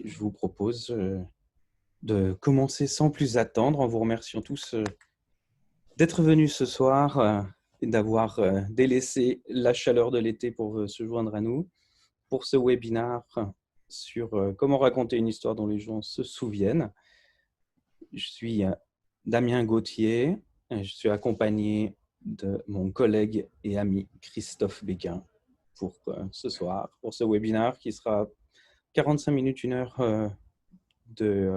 je vous propose de commencer sans plus attendre en vous remerciant tous d'être venus ce soir et d'avoir délaissé la chaleur de l'été pour se joindre à nous pour ce webinaire sur comment raconter une histoire dont les gens se souviennent. Je suis Damien Gauthier, je suis accompagné de mon collègue et ami Christophe Béguin pour ce soir, pour ce webinaire qui sera 45 minutes, 1 heure de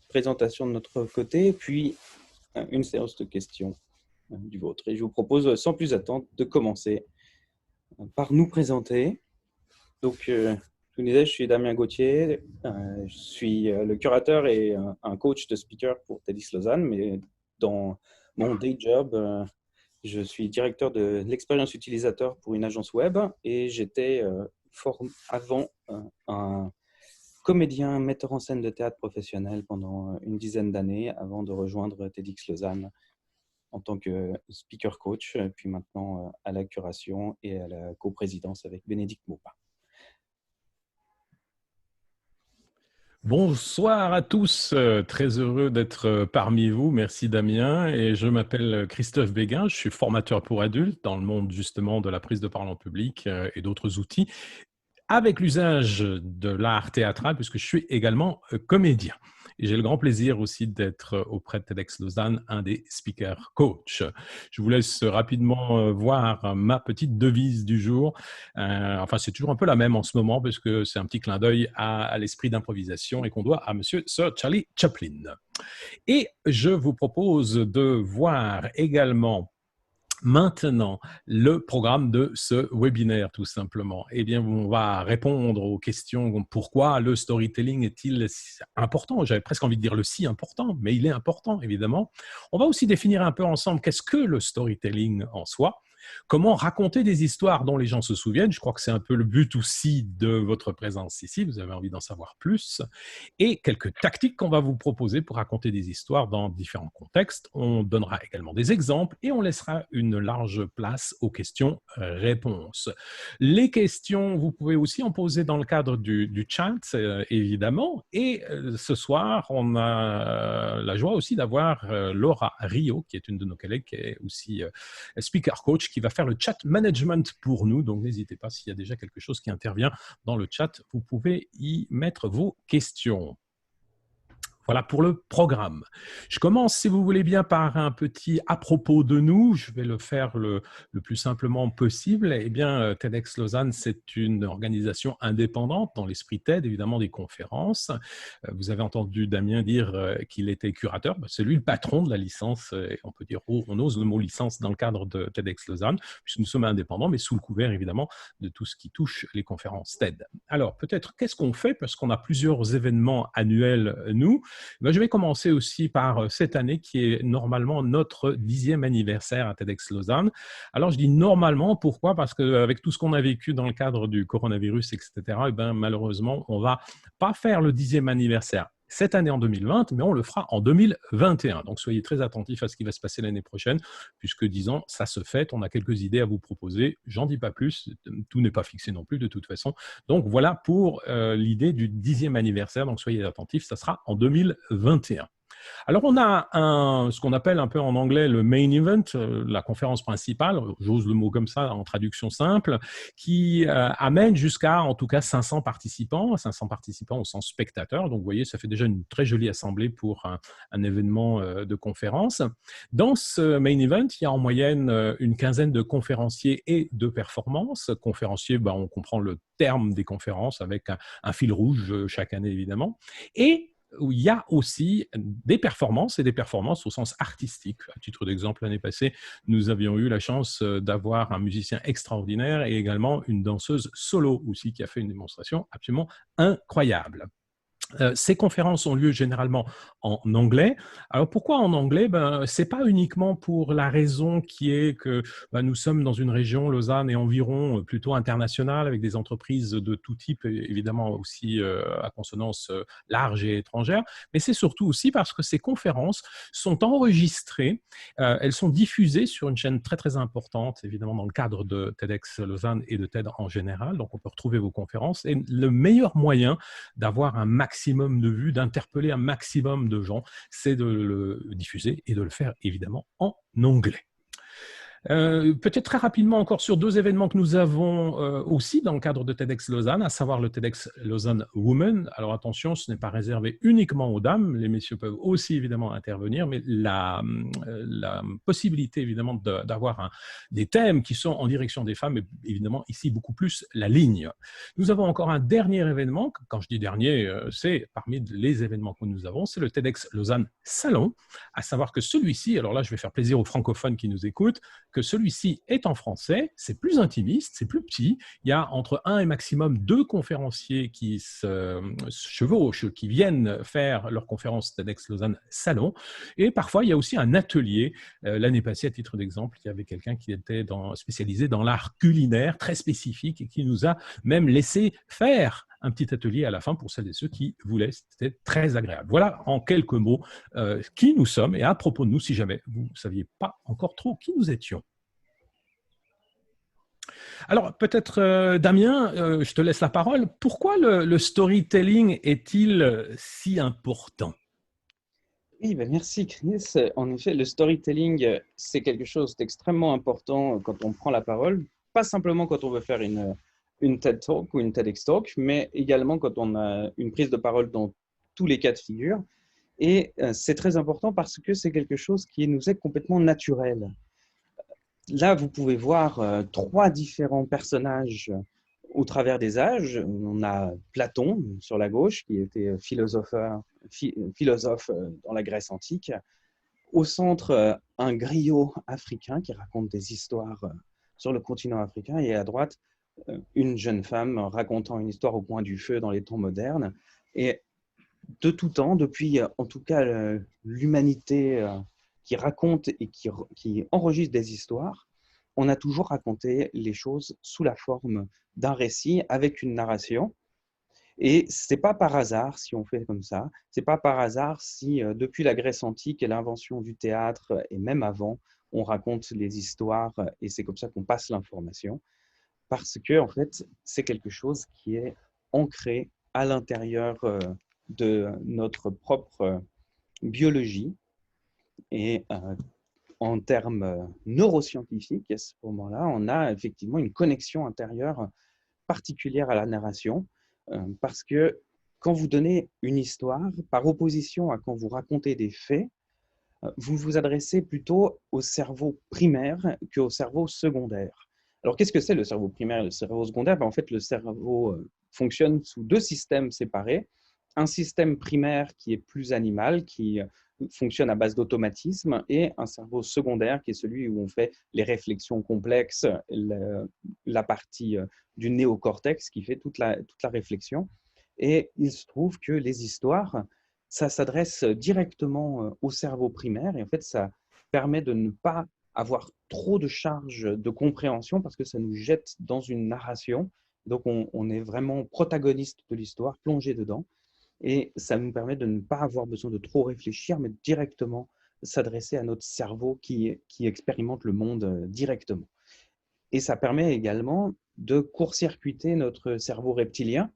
présentation de notre côté, puis une séance de questions du vôtre. Et je vous propose, sans plus attendre, de commencer par nous présenter. Donc, je vous disais, je suis Damien Gauthier, je suis le curateur et un coach de speaker pour TEDx Lausanne, mais dans mon day job, je suis directeur de l'expérience utilisateur pour une agence web et j'étais avant un comédien, metteur en scène de théâtre professionnel pendant une dizaine d'années avant de rejoindre TEDx Lausanne en tant que speaker coach, puis maintenant à la curation et à la coprésidence avec Bénédicte Maupin. Bonsoir à tous, très heureux d'être parmi vous. Merci Damien. Et je m'appelle Christophe Béguin, je suis formateur pour adultes dans le monde justement de la prise de parole en public et d'autres outils, avec l'usage de l'art théâtral puisque je suis également comédien. Et j'ai le grand plaisir aussi d'être auprès de TEDx Lausanne, un des speakers coach. Je vous laisse rapidement voir ma petite devise du jour. Enfin, c'est toujours un peu la même en ce moment parce que c'est un petit clin d'œil à l'esprit d'improvisation et qu'on doit à monsieur Sir Charlie Chaplin. Et je vous propose de voir également maintenant le programme de ce webinaire, tout simplement. Eh bien, on va répondre aux questions. Pourquoi le storytelling est-il important? J'avais presque envie de dire le si important, mais il est important, évidemment. On va aussi définir un peu ensemble qu'est-ce que le storytelling en soi. Comment raconter des histoires dont les gens se souviennent? Je crois que c'est un peu le but aussi de votre présence ici. Vous avez envie d'en savoir plus. Et quelques tactiques qu'on va vous proposer pour raconter des histoires dans différents contextes. On donnera également des exemples et on laissera une large place aux questions-réponses. Les questions, vous pouvez aussi en poser dans le cadre du chat, évidemment. Et ce soir, on a la joie aussi d'avoir Laura Rio, qui est une de nos collègues, qui est aussi speaker coach, qui va faire le chat management pour nous. Donc, n'hésitez pas, s'il y a déjà quelque chose qui intervient dans le chat, vous pouvez y mettre vos questions. Voilà pour le programme. Je commence, si vous voulez bien, par un petit à propos de nous. Je vais le faire le plus simplement possible. Eh bien, TEDx Lausanne, c'est une organisation indépendante dans l'esprit TED, évidemment, des conférences. Vous avez entendu Damien dire qu'il était curateur. C'est lui le patron de la licence. On peut dire, on ose le mot licence dans le cadre de TEDx Lausanne, puisque nous sommes indépendants, mais sous le couvert, évidemment, de tout ce qui touche les conférences TED. Alors, peut-être, qu'est-ce qu'on fait? Parce qu'on a plusieurs événements annuels, nous. Ben, je vais commencer aussi par cette année qui est normalement notre 10e anniversaire à TEDx Lausanne. Alors, je dis normalement, pourquoi? Parce qu'avec tout ce qu'on a vécu dans le cadre du coronavirus, etc., et ben, malheureusement, on ne va pas faire le 10e anniversaire cette année en 2020, mais on le fera en 2021. Donc, soyez très attentifs à ce qui va se passer l'année prochaine, puisque, disons, ça se fait. On a quelques idées à vous proposer. J'en dis pas plus. Tout n'est pas fixé non plus, de toute façon. Donc, voilà pour l'idée du 10e anniversaire. Donc, soyez attentifs. Ça sera en 2021. Alors, on a ce qu'on appelle un peu en anglais le main event, la conférence principale, j'ose le mot comme ça en traduction simple, qui amène jusqu'à en tout cas 500 participants au sens spectateurs. Donc, vous voyez, ça fait déjà une très jolie assemblée pour un événement de conférence. Dans ce main event, il y a en moyenne une quinzaine de conférenciers et de performances. Conférenciers, ben, on comprend le terme des conférences avec un fil rouge chaque année, évidemment. Et où il y a aussi des performances, et des performances au sens artistique. À titre d'exemple, l'année passée, nous avions eu la chance d'avoir un musicien extraordinaire et également une danseuse solo aussi qui a fait une démonstration absolument incroyable. Ces conférences ont lieu généralement en anglais. Alors pourquoi en anglais? Ce n'est pas uniquement pour la raison qui est que nous sommes dans une région, Lausanne et environ, plutôt internationale, avec des entreprises de tout type, évidemment aussi à consonance large et étrangère, mais c'est surtout aussi parce que ces conférences sont enregistrées, elles sont diffusées sur une chaîne très très importante, évidemment dans le cadre de TEDx Lausanne et de TED en général, donc on peut retrouver vos conférences, et le meilleur moyen d'avoir un maximum de vues, d'interpeller un maximum de gens, c'est de le diffuser et de le faire évidemment en anglais. Peut-être très rapidement encore sur deux événements que nous avons aussi dans le cadre de TEDx Lausanne, à savoir le TEDx Lausanne Women. Alors attention, ce n'est pas réservé uniquement aux dames, les messieurs peuvent aussi évidemment intervenir, mais la possibilité évidemment d'avoir des thèmes qui sont en direction des femmes est évidemment ici beaucoup plus la ligne. Nous avons encore un dernier événement, quand je dis dernier, c'est parmi les événements que nous avons, c'est le TEDx Lausanne Salon, à savoir que celui-ci, alors là je vais faire plaisir aux francophones qui nous écoutent, que celui-ci est en français, c'est plus intimiste, c'est plus petit, il y a entre un et maximum deux conférenciers qui se chevauchent, qui viennent faire leur conférence TEDx Lausanne Salon, et parfois il y a aussi un atelier. L'année passée, à titre d'exemple, il y avait quelqu'un qui était spécialisé dans l'art culinaire, très spécifique, et qui nous a même laissé faire un petit atelier à la fin pour celles et ceux qui voulaient. C'était très agréable. Voilà en quelques mots qui nous sommes et à propos de nous, si jamais vous ne saviez pas encore trop qui nous étions. Alors peut-être Damien, je te laisse la parole. Pourquoi le storytelling est-il si important? Oui, merci Chris. En effet, le storytelling, c'est quelque chose d'extrêmement important quand on prend la parole, pas simplement quand on veut faire une TED Talk ou une TEDx Talk, mais également quand on a une prise de parole dans tous les cas de figure. Et c'est très important parce que c'est quelque chose qui nous est complètement naturel. Là, vous pouvez voir trois différents personnages au travers des âges. On a Platon sur la gauche, qui était philosophe dans la Grèce antique. Au centre, un griot africain qui raconte des histoires sur le continent africain. Et à droite, une jeune femme racontant une histoire au coin du feu dans les temps modernes. Et de tout temps, depuis en tout cas l'humanité qui raconte et qui enregistre des histoires, on a toujours raconté les choses sous la forme d'un récit avec une narration. Et ce n'est pas par hasard si on fait comme ça. Ce n'est pas par hasard si depuis la Grèce antique et l'invention du théâtre, et même avant, on raconte les histoires et c'est comme ça qu'on passe l'information. Parce que, en fait, c'est quelque chose qui est ancré à l'intérieur de notre propre biologie. Et en termes neuroscientifiques, à ce moment-là, on a effectivement une connexion intérieure particulière à la narration, parce que quand vous donnez une histoire, par opposition à quand vous racontez des faits, vous vous adressez plutôt au cerveau primaire qu'au cerveau secondaire. Alors, qu'est-ce que c'est le cerveau primaire et le cerveau secondaire? En fait, le cerveau fonctionne sous deux systèmes séparés. Un système primaire qui est plus animal, qui fonctionne à base d'automatisme, et un cerveau secondaire qui est celui où on fait les réflexions complexes, la partie du néocortex qui fait toute la réflexion. Et il se trouve que les histoires, ça s'adresse directement au cerveau primaire et en fait, ça permet de ne pas avoir trop de charge de compréhension parce que ça nous jette dans une narration. Donc, on est vraiment protagoniste de l'histoire, plongé dedans. Et ça nous permet de ne pas avoir besoin de trop réfléchir, mais directement s'adresser à notre cerveau qui expérimente le monde directement. Et ça permet également de court-circuiter notre cerveau reptilien.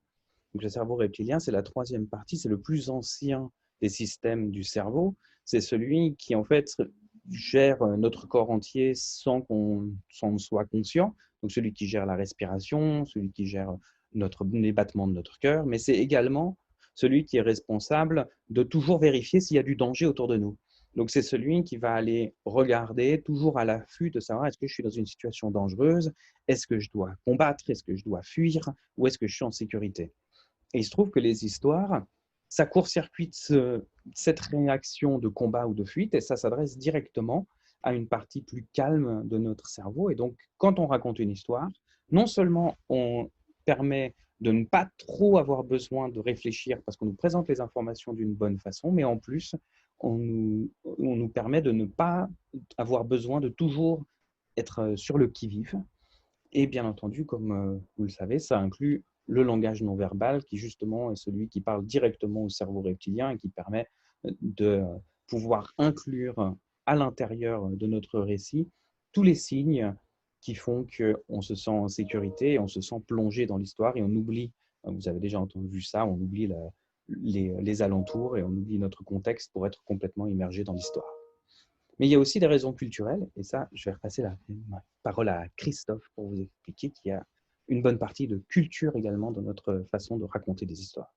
Donc, le cerveau reptilien, c'est la troisième partie, c'est le plus ancien des systèmes du cerveau. C'est celui qui, en fait, gère notre corps entier sans qu'on soit conscient. Donc, celui qui gère la respiration, celui qui gère les battements de notre cœur, mais c'est également celui qui est responsable de toujours vérifier s'il y a du danger autour de nous. Donc, c'est celui qui va aller regarder, toujours à l'affût de savoir est-ce que je suis dans une situation dangereuse, est-ce que je dois combattre, est-ce que je dois fuir, ou est-ce que je suis en sécurité. Et il se trouve que les histoires, ça court-circuite cette réaction de combat ou de fuite et ça s'adresse directement à une partie plus calme de notre cerveau. Et donc, quand on raconte une histoire, non seulement on permet de ne pas trop avoir besoin de réfléchir parce qu'on nous présente les informations d'une bonne façon, mais en plus, on nous permet de ne pas avoir besoin de toujours être sur le qui-vive. Et bien entendu, comme vous le savez, ça inclut le langage non verbal qui justement est celui qui parle directement au cerveau reptilien et qui permet de pouvoir inclure à l'intérieur de notre récit tous les signes qui font qu'on se sent en sécurité, on se sent plongé dans l'histoire et on oublie, vous avez déjà entendu ça, on oublie les alentours et on oublie notre contexte pour être complètement immergé dans l'histoire. Mais il y a aussi des raisons culturelles, et ça, je vais repasser la parole à Christophe pour vous expliquer qu'il y a une bonne partie de culture également dans notre façon de raconter des histoires.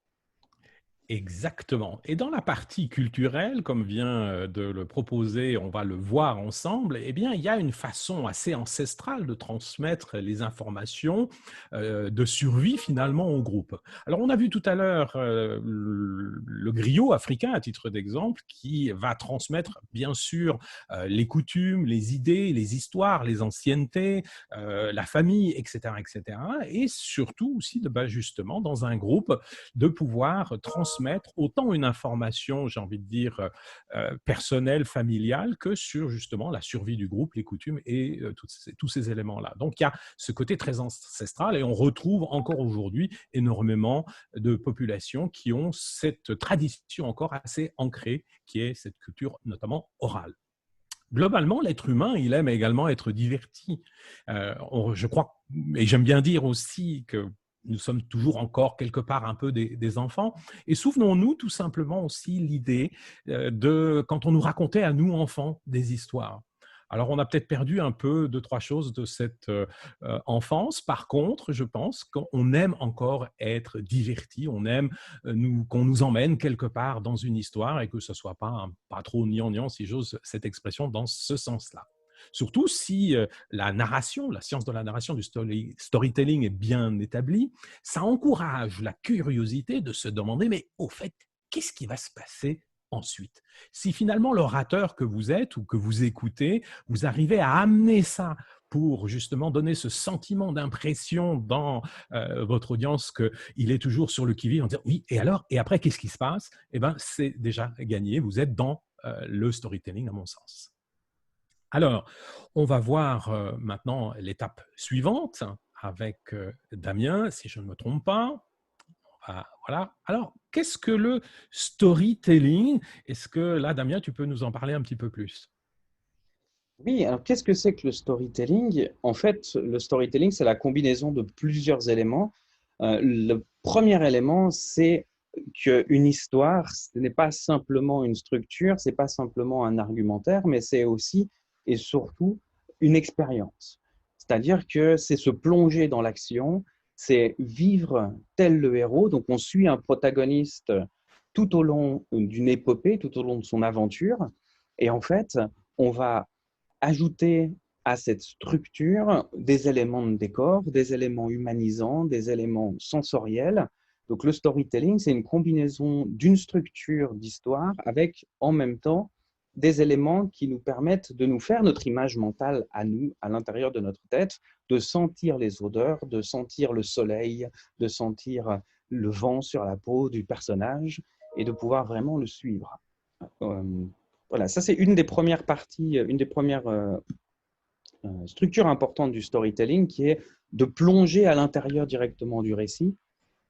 Exactement. Et dans la partie culturelle, comme vient de le proposer, on va le voir ensemble, eh bien, il y a une façon assez ancestrale de transmettre les informations de survie finalement au groupe. Alors, on a vu tout à l'heure le griot africain, à titre d'exemple, qui va transmettre, bien sûr, les coutumes, les idées, les histoires, les anciennetés, la famille, etc., etc. Et surtout aussi, justement, dans un groupe, de pouvoir transmettre autant une information, j'ai envie de dire, personnelle, familiale, que sur justement la survie du groupe, les coutumes et tous ces éléments-là. Donc, il y a ce côté très ancestral et on retrouve encore aujourd'hui énormément de populations qui ont cette tradition encore assez ancrée, qui est cette culture notamment orale. Globalement, l'être humain, il aime également être diverti. Je crois, et j'aime bien dire aussi que nous sommes toujours encore quelque part un peu des enfants. Et souvenons-nous tout simplement aussi l'idée de quand on nous racontait à nous, enfants, des histoires. Alors, on a peut-être perdu un peu deux, trois choses de cette enfance. Par contre, je pense qu'on aime encore être diverti. On aime qu'on nous emmène quelque part dans une histoire et que ce ne soit pas trop gnangnan, si j'ose cette expression, dans ce sens-là. Surtout si la narration, la science de la narration, du storytelling est bien établie, ça encourage la curiosité de se demander, mais au fait, qu'est-ce qui va se passer ensuite? Si finalement l'orateur que vous êtes ou que vous écoutez, vous arrivez à amener ça pour justement donner ce sentiment d'impression dans votre audience qu'il est toujours sur le qui-vive en disant oui, et alors, et après, qu'est-ce qui se passe? Eh bien, c'est déjà gagné, vous êtes dans le storytelling à mon sens. Alors, on va voir maintenant l'étape suivante avec Damien, si je ne me trompe pas. Voilà. Alors, qu'est-ce que le storytelling? Est-ce que là, Damien, tu peux nous en parler un petit peu plus? Oui, alors qu'est-ce que c'est que le storytelling? En fait, le storytelling, c'est la combinaison de plusieurs éléments. Le premier élément, c'est qu'une histoire, ce n'est pas simplement une structure, c'est pas simplement un argumentaire, mais c'est aussi et surtout une expérience. C'est-à-dire que c'est se plonger dans l'action, c'est vivre tel le héros. Donc, on suit un protagoniste tout au long d'une épopée, tout au long de son aventure. Et en fait, on va ajouter à cette structure des éléments de décor, des éléments humanisants, des éléments sensoriels. Donc le storytelling, c'est une combinaison d'une structure d'histoire avec en même temps des éléments qui nous permettent de nous faire notre image mentale à nous, à l'intérieur de notre tête, de sentir les odeurs, de sentir le soleil, de sentir le vent sur la peau du personnage et de pouvoir vraiment le suivre. Voilà, ça c'est une des premières parties, une des premières structures importantes du storytelling qui est de plonger à l'intérieur directement du récit.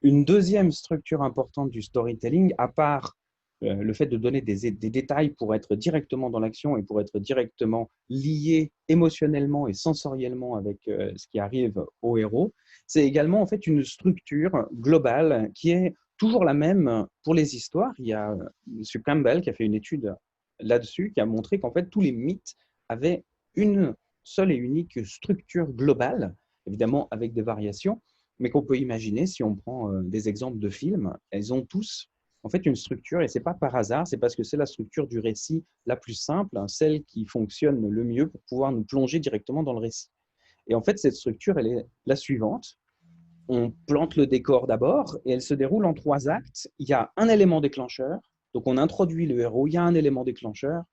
Une deuxième structure importante du storytelling, à part le fait de donner des détails pour être directement dans l'action et pour être directement lié émotionnellement et sensoriellement avec ce qui arrive au héros, c'est également en fait une structure globale qui est toujours la même pour les histoires. Il y a M. Campbell qui a fait une étude là-dessus qui a montré qu'en fait tous les mythes avaient une seule et unique structure globale, évidemment avec des variations, mais qu'on peut imaginer si on prend des exemples de films, elles ont tous en fait une structure et c'est pas par hasard, c'est parce que c'est la structure du récit la plus simple, hein, celle qui fonctionne le mieux pour pouvoir nous plonger directement dans le récit. Et en fait, cette structure, elle est la suivante. On plante le décor d'abord et elle se déroule en 3 actes. Il y a un élément déclencheur, donc on introduit le héros, il y a un élément déclencheur,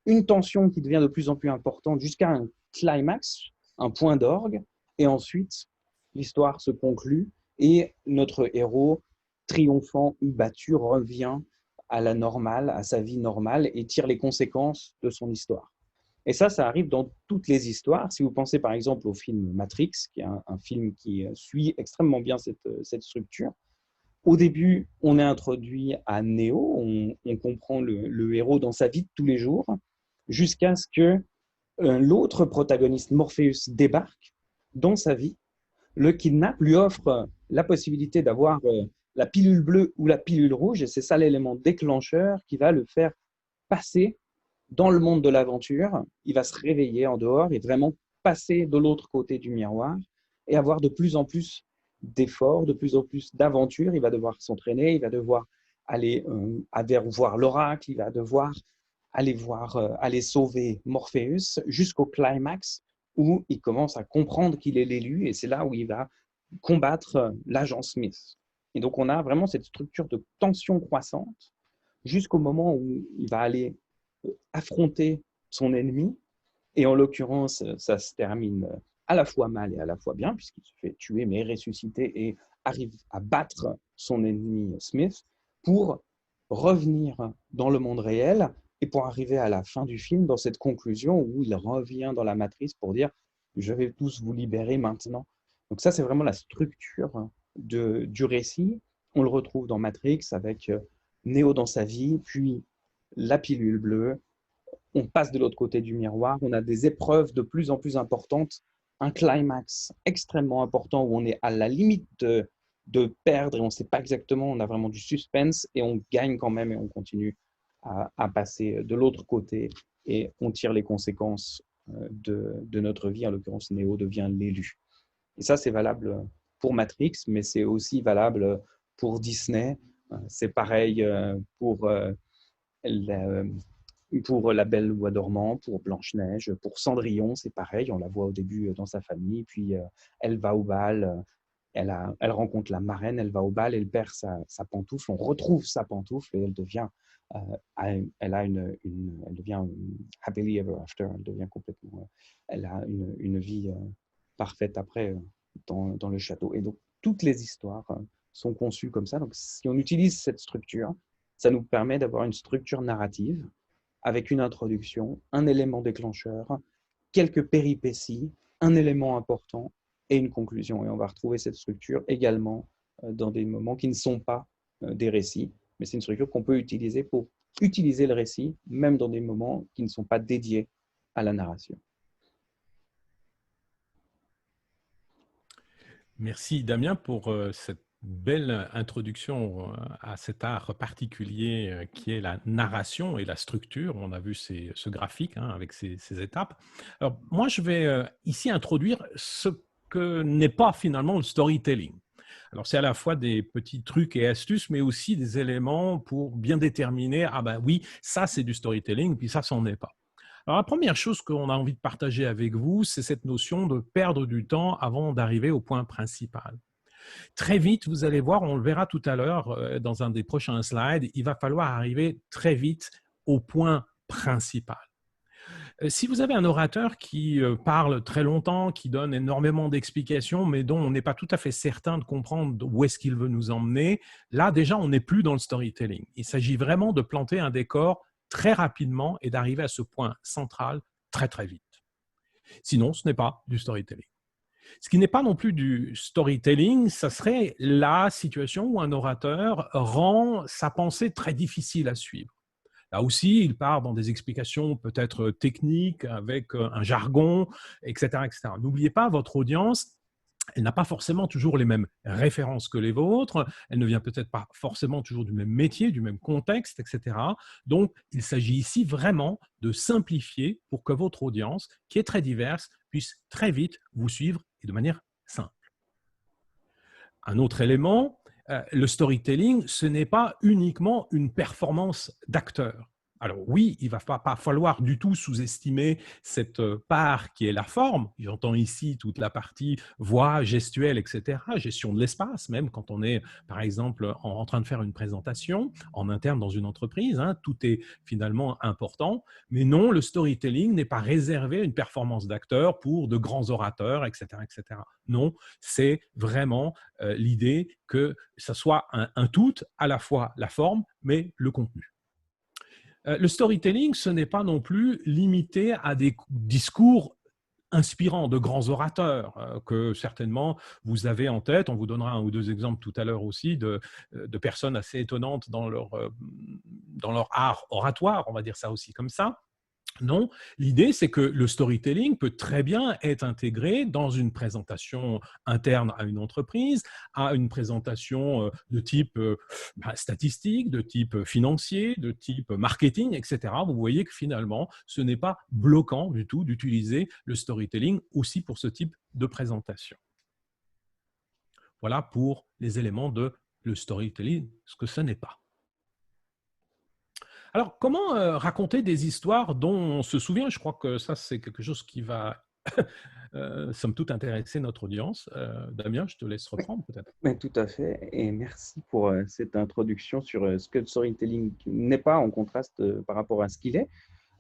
une tension qui devient de plus en plus importante jusqu'à un climax, un point d'orgue, et ensuite l'histoire se conclut et notre héros, triomphant ou battu, revient à la normale, à sa vie normale, et tire les conséquences de son histoire. Et ça arrive dans toutes les histoires. Si vous pensez par exemple au film Matrix, qui est un film qui suit extrêmement bien cette structure, au début, on est introduit à Neo, on comprend le héros dans sa vie de tous les jours, jusqu'à ce que l'autre protagoniste, Morpheus, débarque dans sa vie, le kidnappe, lui offre la possibilité d'avoir la pilule bleue ou la pilule rouge, et c'est ça l'élément déclencheur qui va le faire passer dans le monde de l'aventure. Il va se réveiller en dehors et vraiment passer de l'autre côté du miroir et avoir de plus en plus d'efforts, de plus en plus d'aventures. Il va devoir s'entraîner, il va devoir aller voir l'oracle, il va devoir aller sauver Morpheus jusqu'au climax où il commence à comprendre qu'il est l'élu, et c'est là où il va combattre l'agent Smith. Et donc on a vraiment cette structure de tension croissante jusqu'au moment où il va aller affronter son ennemi, et en l'occurrence, ça se termine à la fois mal et à la fois bien, puisqu'il se fait tuer mais ressusciter et arrive à battre son ennemi Smith pour revenir dans le monde réel et pour arriver à la fin du film dans cette conclusion où il revient dans la matrice pour dire « je vais tous vous libérer maintenant ». Donc ça, c'est vraiment la structure du récit. On le retrouve dans Matrix avec Neo dans sa vie, puis la pilule bleue, on passe de l'autre côté du miroir, on a des épreuves de plus en plus importantes, un climax extrêmement important où on est à la limite de perdre et on ne sait pas exactement, on a vraiment du suspense et on gagne quand même et on continue à passer de l'autre côté et on tire les conséquences de notre vie. En l'occurrence, Neo devient l'élu. Et ça, c'est valable pour Matrix, mais c'est aussi valable pour Disney. C'est pareil pour La Belle au Bois dormant, pour Blanche-Neige, pour Cendrillon, c'est pareil, on la voit au début dans sa famille, puis elle va au bal, elle rencontre la marraine, elle va au bal, elle perd sa pantoufle, on retrouve sa pantoufle et elle devient, elle devient happily ever after, elle devient complètement, elle a une vie parfaite après dans le château. Et donc, toutes les histoires sont conçues comme ça. Donc, si on utilise cette structure, ça nous permet d'avoir une structure narrative avec une introduction, un élément déclencheur, quelques péripéties, un élément important et une conclusion. Et on va retrouver cette structure également dans des moments qui ne sont pas des récits, mais c'est une structure qu'on peut utiliser pour utiliser le récit, même dans des moments qui ne sont pas dédiés à la narration. Merci Damien pour cette belle introduction à cet art particulier qui est la narration et la structure. On a vu ce graphique avec ces étapes. Alors moi, je vais ici introduire ce que n'est pas finalement le storytelling. Alors c'est à la fois des petits trucs et astuces, mais aussi des éléments pour bien déterminer, ah ben oui, ça c'est du storytelling, puis ça n'en est pas. Alors, la première chose qu'on a envie de partager avec vous, c'est cette notion de perdre du temps avant d'arriver au point principal. Très vite, vous allez voir, on le verra tout à l'heure dans un des prochains slides, il va falloir arriver très vite au point principal. Si vous avez un orateur qui parle très longtemps, qui donne énormément d'explications, mais dont on n'est pas tout à fait certain de comprendre où est-ce qu'il veut nous emmener, là déjà, on n'est plus dans le storytelling. Il s'agit vraiment de planter un décor très rapidement et d'arriver à ce point central très très vite. Sinon, ce n'est pas du storytelling. Ce qui n'est pas non plus du storytelling, ça serait la situation où un orateur rend sa pensée très difficile à suivre. Là aussi, il part dans des explications peut-être techniques, avec un jargon, etc., etc. N'oubliez pas, votre audience, elle n'a pas forcément toujours les mêmes références que les vôtres, elle ne vient peut-être pas forcément toujours du même métier, du même contexte, etc. Donc, il s'agit ici vraiment de simplifier pour que votre audience, qui est très diverse, puisse très vite vous suivre et de manière simple. Un autre élément, le storytelling, ce n'est pas uniquement une performance d'acteur. Alors oui, il ne va pas falloir du tout sous-estimer cette part qui est la forme. J'entends ici toute la partie voix, gestuelle, etc., gestion de l'espace, même quand on est, par exemple, en train de faire une présentation en interne dans une entreprise, hein, tout est finalement important. Mais non, le storytelling n'est pas réservé à une performance d'acteur pour de grands orateurs, etc., etc. Non, c'est vraiment l'idée que ça soit un tout, à la fois la forme, mais le contenu. Le storytelling, ce n'est pas non plus limité à des discours inspirants de grands orateurs que certainement vous avez en tête. On vous donnera un ou deux exemples tout à l'heure aussi de personnes assez étonnantes dans leur art oratoire, on va dire ça aussi comme ça. Non, l'idée, c'est que le storytelling peut très bien être intégré dans une présentation interne à une entreprise, à une présentation de type statistique, de type financier, de type marketing, etc. Vous voyez que finalement, ce n'est pas bloquant du tout d'utiliser le storytelling aussi pour ce type de présentation. Voilà pour les éléments de le storytelling, ce que ce n'est pas. Alors, comment raconter des histoires dont on se souvient? Je crois que ça, c'est quelque chose qui va, somme toute, intéresser notre audience. Damien, je te laisse Oui, reprendre peut-être. mais tout à fait. Et merci pour cette introduction sur ce que le storytelling n'est pas en contraste par rapport à ce qu'il est.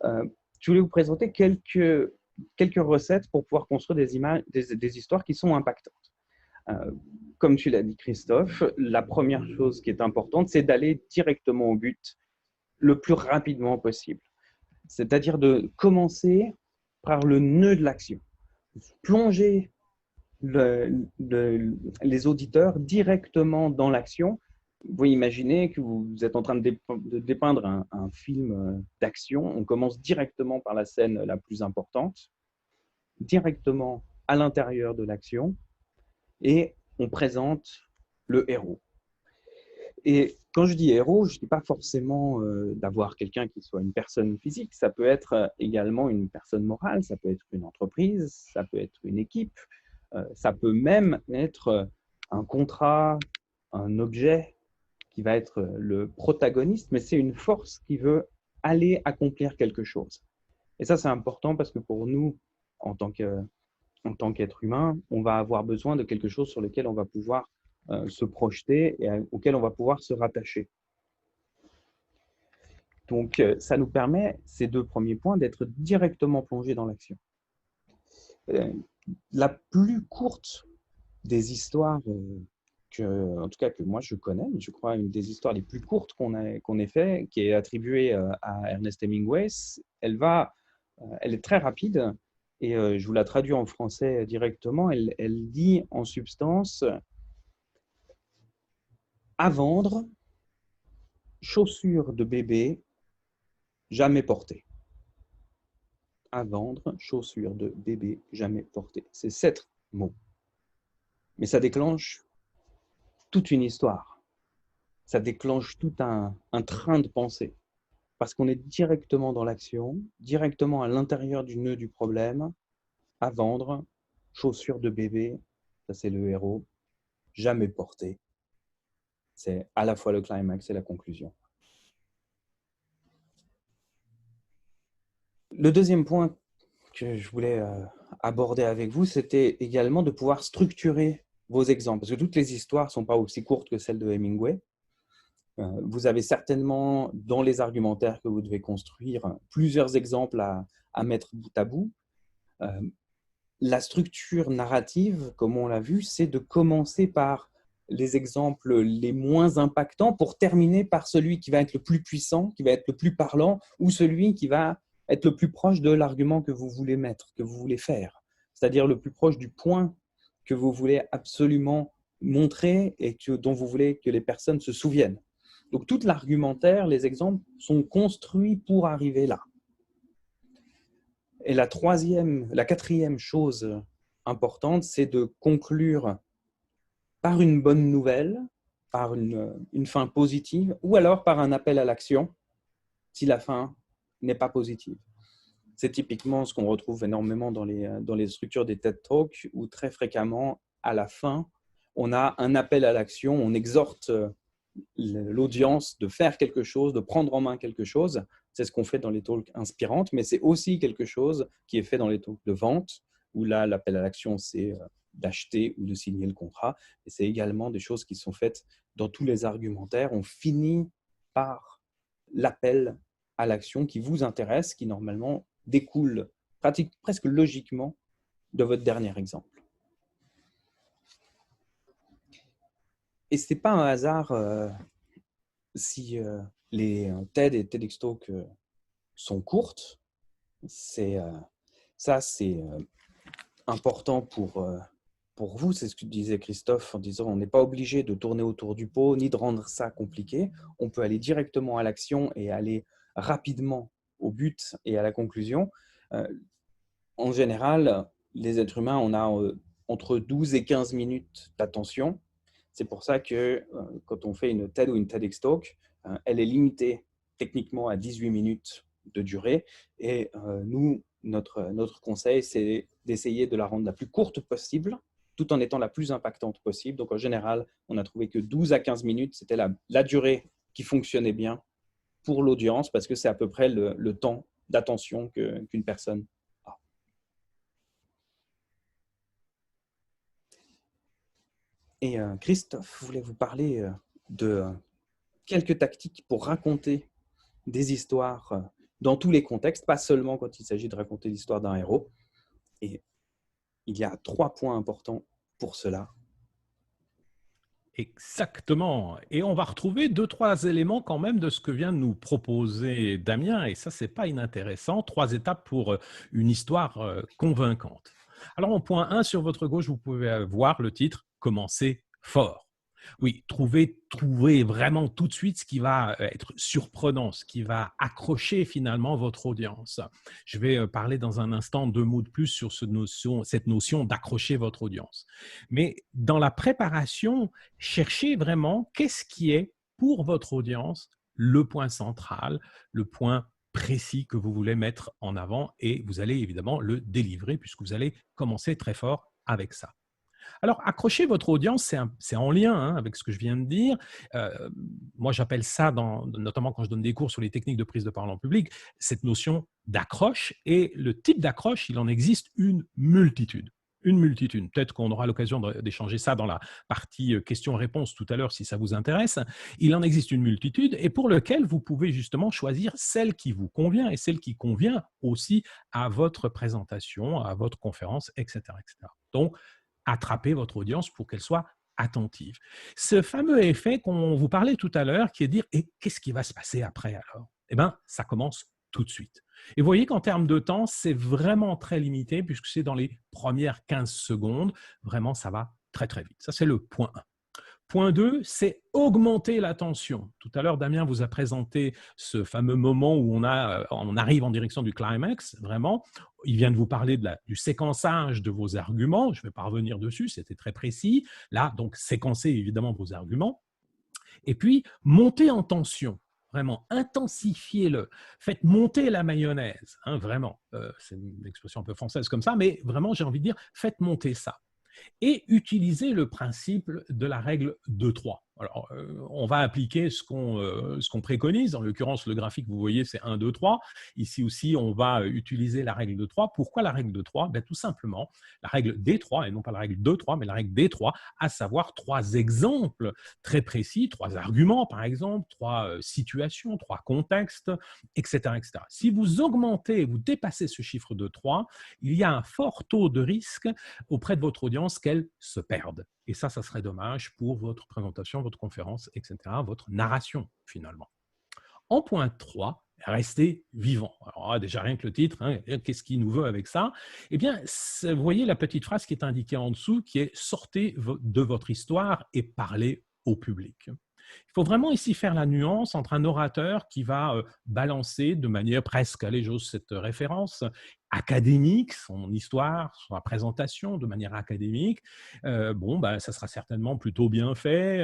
Euh, je voulais vous présenter quelques recettes pour pouvoir construire des images, des histoires qui sont impactantes. Euh, Comme tu l'as dit, Christophe, la première chose qui est importante, c'est d'aller directement au but le plus rapidement possible. C'est-à-dire de commencer par le nœud de l'action. Plonger les auditeurs directement dans l'action. Vous imaginez que vous êtes en train de dépeindre un film d'action. On commence directement par la scène la plus importante, directement à l'intérieur de l'action, et on présente le héros. Et quand je dis héros, je ne dis pas forcément d'avoir quelqu'un qui soit une personne physique. Ça peut être également une personne morale, ça peut être une entreprise, ça peut être une équipe, ça peut même être un contrat, un objet qui va être le protagoniste, mais c'est une force qui veut aller accomplir quelque chose. Et ça, c'est important parce que pour nous, en tant qu'être humain, on va avoir besoin de quelque chose sur lequel on va pouvoir se projeter et auquel on va pouvoir se rattacher. Donc, ça nous permet, ces deux premiers points, d'être directement plongé dans l'action. La plus courte des histoires en tout cas que moi je connais, je crois une des histoires les plus courtes qu'on ait fait, qui est attribuée à Ernest Hemingway, elle est très rapide et je vous la traduis en français directement. Elle dit en substance à vendre, chaussures de bébé jamais portées. À vendre, chaussures de bébé jamais portées. C'est 7 mots. Mais ça déclenche toute une histoire. Ça déclenche tout un train de pensée. Parce qu'on est directement dans l'action, directement à l'intérieur du nœud du problème, à vendre, chaussures de bébé, ça c'est le héros, jamais porté. C'est à la fois le climax et la conclusion. Le deuxième point que je voulais aborder avec vous, c'était également de pouvoir structurer vos exemples. Parce que toutes les histoires ne sont pas aussi courtes que celles de Hemingway. Vous avez certainement, dans les argumentaires que vous devez construire, plusieurs exemples à mettre bout à bout. La structure narrative, comme on l'a vu, c'est de commencer par les exemples les moins impactants pour terminer par celui qui va être le plus puissant, qui va être le plus parlant, ou celui qui va être le plus proche de l'argument que vous voulez mettre, que vous voulez faire. C'est-à-dire le plus proche du point que vous voulez absolument montrer et dont vous voulez que les personnes se souviennent. Donc, tout l'argumentaire, les exemples sont construits pour arriver là. Et la quatrième chose importante, c'est de conclure par une bonne nouvelle, par une fin positive, ou alors par un appel à l'action, si la fin n'est pas positive. C'est typiquement ce qu'on retrouve énormément dans les structures des TED Talks, où très fréquemment, à la fin, on a un appel à l'action, on exhorte l'audience de faire quelque chose, de prendre en main quelque chose. C'est ce qu'on fait dans les talks inspirantes, mais c'est aussi quelque chose qui est fait dans les talks de vente, où là, l'appel à l'action, c'est d'acheter ou de signer le contrat. Et c'est également des choses qui sont faites dans tous les argumentaires. On finit par l'appel à l'action qui vous intéresse, qui normalement découle presque logiquement de votre dernier exemple. Et ce n'est pas un hasard si les TED et TEDx Talk sont courtes. C'est important pour vous. C'est ce que disait Christophe en disant on n'est pas obligé de tourner autour du pot ni de rendre ça compliqué. On peut aller directement à l'action et aller rapidement au but et à la conclusion. En général, les êtres humains, on a entre 12 et 15 minutes d'attention. C'est pour ça que quand on fait une TED ou une TEDx Talk, elle est limitée techniquement à 18 minutes de durée. Et nous, notre conseil, c'est d'essayer de la rendre la plus courte possible, tout en étant la plus impactante possible. Donc en général, on a trouvé que 12 à 15 minutes, c'était la durée qui fonctionnait bien pour l'audience, parce que c'est à peu près le temps d'attention qu'une personne a. Et Christophe voulait vous parler de quelques tactiques pour raconter des histoires dans tous les contextes, pas seulement quand il s'agit de raconter l'histoire d'un héros. Et il y a 3 points importants pour cela. Exactement. Et on va retrouver 2-3 éléments quand même de ce que vient de nous proposer Damien. Et ça, c'est pas inintéressant. 3 étapes pour une histoire convaincante. Alors, en point 1, sur votre gauche, vous pouvez voir le titre « Commencer fort ». Oui, trouver vraiment tout de suite ce qui va être surprenant, ce qui va accrocher finalement votre audience. Je vais parler dans un instant 2 mots de plus sur cette notion d'accrocher votre audience. Mais dans la préparation, cherchez vraiment qu'est-ce qui est pour votre audience le point central, le point précis que vous voulez mettre en avant et vous allez évidemment le délivrer puisque vous allez commencer très fort avec ça. Alors, accrocher votre audience, c'est en lien avec ce que je viens de dire. Moi, j'appelle ça, notamment quand je donne des cours sur les techniques de prise de parole en public, cette notion d'accroche. Et le type d'accroche, il en existe une multitude. Une multitude. Peut-être qu'on aura l'occasion d'échanger ça dans la partie questions-réponses tout à l'heure si ça vous intéresse. Il en existe une multitude et pour lequel vous pouvez justement choisir celle qui vous convient et celle qui convient aussi à votre présentation, à votre conférence, etc. etc. Donc, attraper votre audience pour qu'elle soit attentive. Ce fameux effet qu'on vous parlait tout à l'heure, qui est de dire « et qu'est-ce qui va se passer après alors ?» Eh bien, ça commence tout de suite. Et vous voyez qu'en termes de temps, c'est vraiment très limité puisque c'est dans les premières 15 secondes. Vraiment, ça va très, très vite. Ça, c'est le point 1. Point 2, c'est augmenter l'attention. Tout à l'heure, Damien vous a présenté ce fameux moment où on arrive en direction du climax, vraiment. Il vient de vous parler du séquençage de vos arguments. Je ne vais pas revenir dessus, c'était très précis. Là, donc, séquencez évidemment vos arguments. Et puis, montez en tension. Vraiment, intensifiez-le. Faites monter la mayonnaise, vraiment. C'est une expression un peu française comme ça, mais vraiment, j'ai envie de dire, faites monter ça. Et utiliser le principe de la règle 2-3. Alors, on va appliquer ce qu'on préconise. En l'occurrence, le graphique, vous voyez, c'est 1, 2, 3. Ici aussi, on va utiliser la règle de 3. Pourquoi la règle de 3 ? Tout simplement, la règle D3, et non pas la règle 2-3, mais la règle D3, à savoir 3 exemples très précis, 3 arguments, par exemple, 3 situations, 3 contextes, etc., etc. Si vous augmentez, vous dépassez ce chiffre de 3, il y a un fort taux de risque auprès de votre audience qu'elle se perde. Et ça serait dommage pour votre présentation, votre conférence, etc., votre narration, finalement. En point 3, restez vivant. Alors, déjà, rien que le titre, qu'est-ce qu'il nous veut avec ça ? Eh bien, vous voyez la petite phrase qui est indiquée en dessous, qui est « Sortez de votre histoire et parlez au public ». Il faut vraiment ici faire la nuance entre un orateur qui va balancer de manière presque, allez, j'ose cette référence, académique, son histoire, sa présentation de manière académique. Ça sera certainement plutôt bien fait.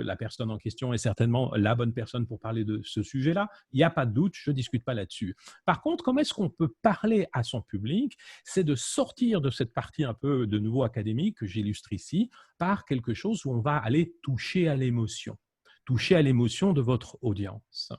La personne en question est certainement la bonne personne pour parler de ce sujet-là. Il n'y a pas de doute, je ne discute pas là-dessus. Par contre, comment est-ce qu'on peut parler à son public ? C'est de sortir de cette partie un peu de nouveau académique que j'illustre ici par quelque chose où on va aller toucher à l'émotion. toucher à l'émotion de votre audience.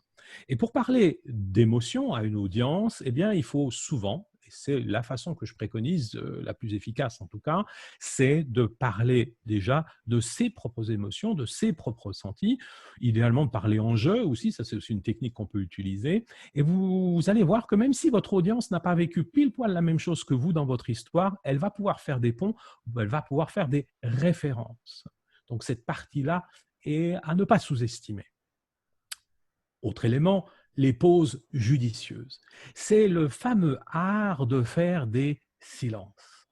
Et pour parler d'émotion à une audience, eh bien, il faut souvent, et c'est la façon que je préconise, la plus efficace en tout cas, c'est de parler déjà de ses propres émotions, de ses propres ressentis, idéalement de parler en jeu aussi, ça c'est aussi une technique qu'on peut utiliser, et vous allez voir que même si votre audience n'a pas vécu pile poil la même chose que vous dans votre histoire, elle va pouvoir faire des ponts, elle va pouvoir faire des références. Donc cette partie-là est à ne pas sous-estimer. Autre élément, les pauses judicieuses. C'est le fameux art de faire des silences.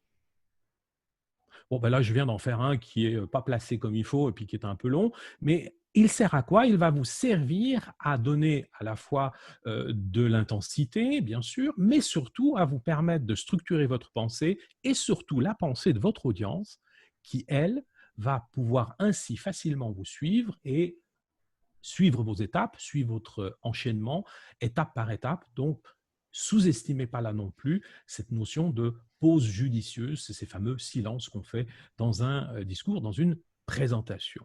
Bon, ben là, je viens d'en faire un qui n'est pas placé comme il faut et puis qui est un peu long, mais il sert à quoi? Il va vous servir à donner à la fois de l'intensité, bien sûr, mais surtout à vous permettre de structurer votre pensée et surtout la pensée de votre audience qui, elle, va pouvoir ainsi facilement vous suivre et suivre vos étapes, suivre votre enchaînement, étape par étape. Donc, sous-estimez pas là non plus cette notion de pause judicieuse, c'est ces fameux silences qu'on fait dans un discours, dans une présentation.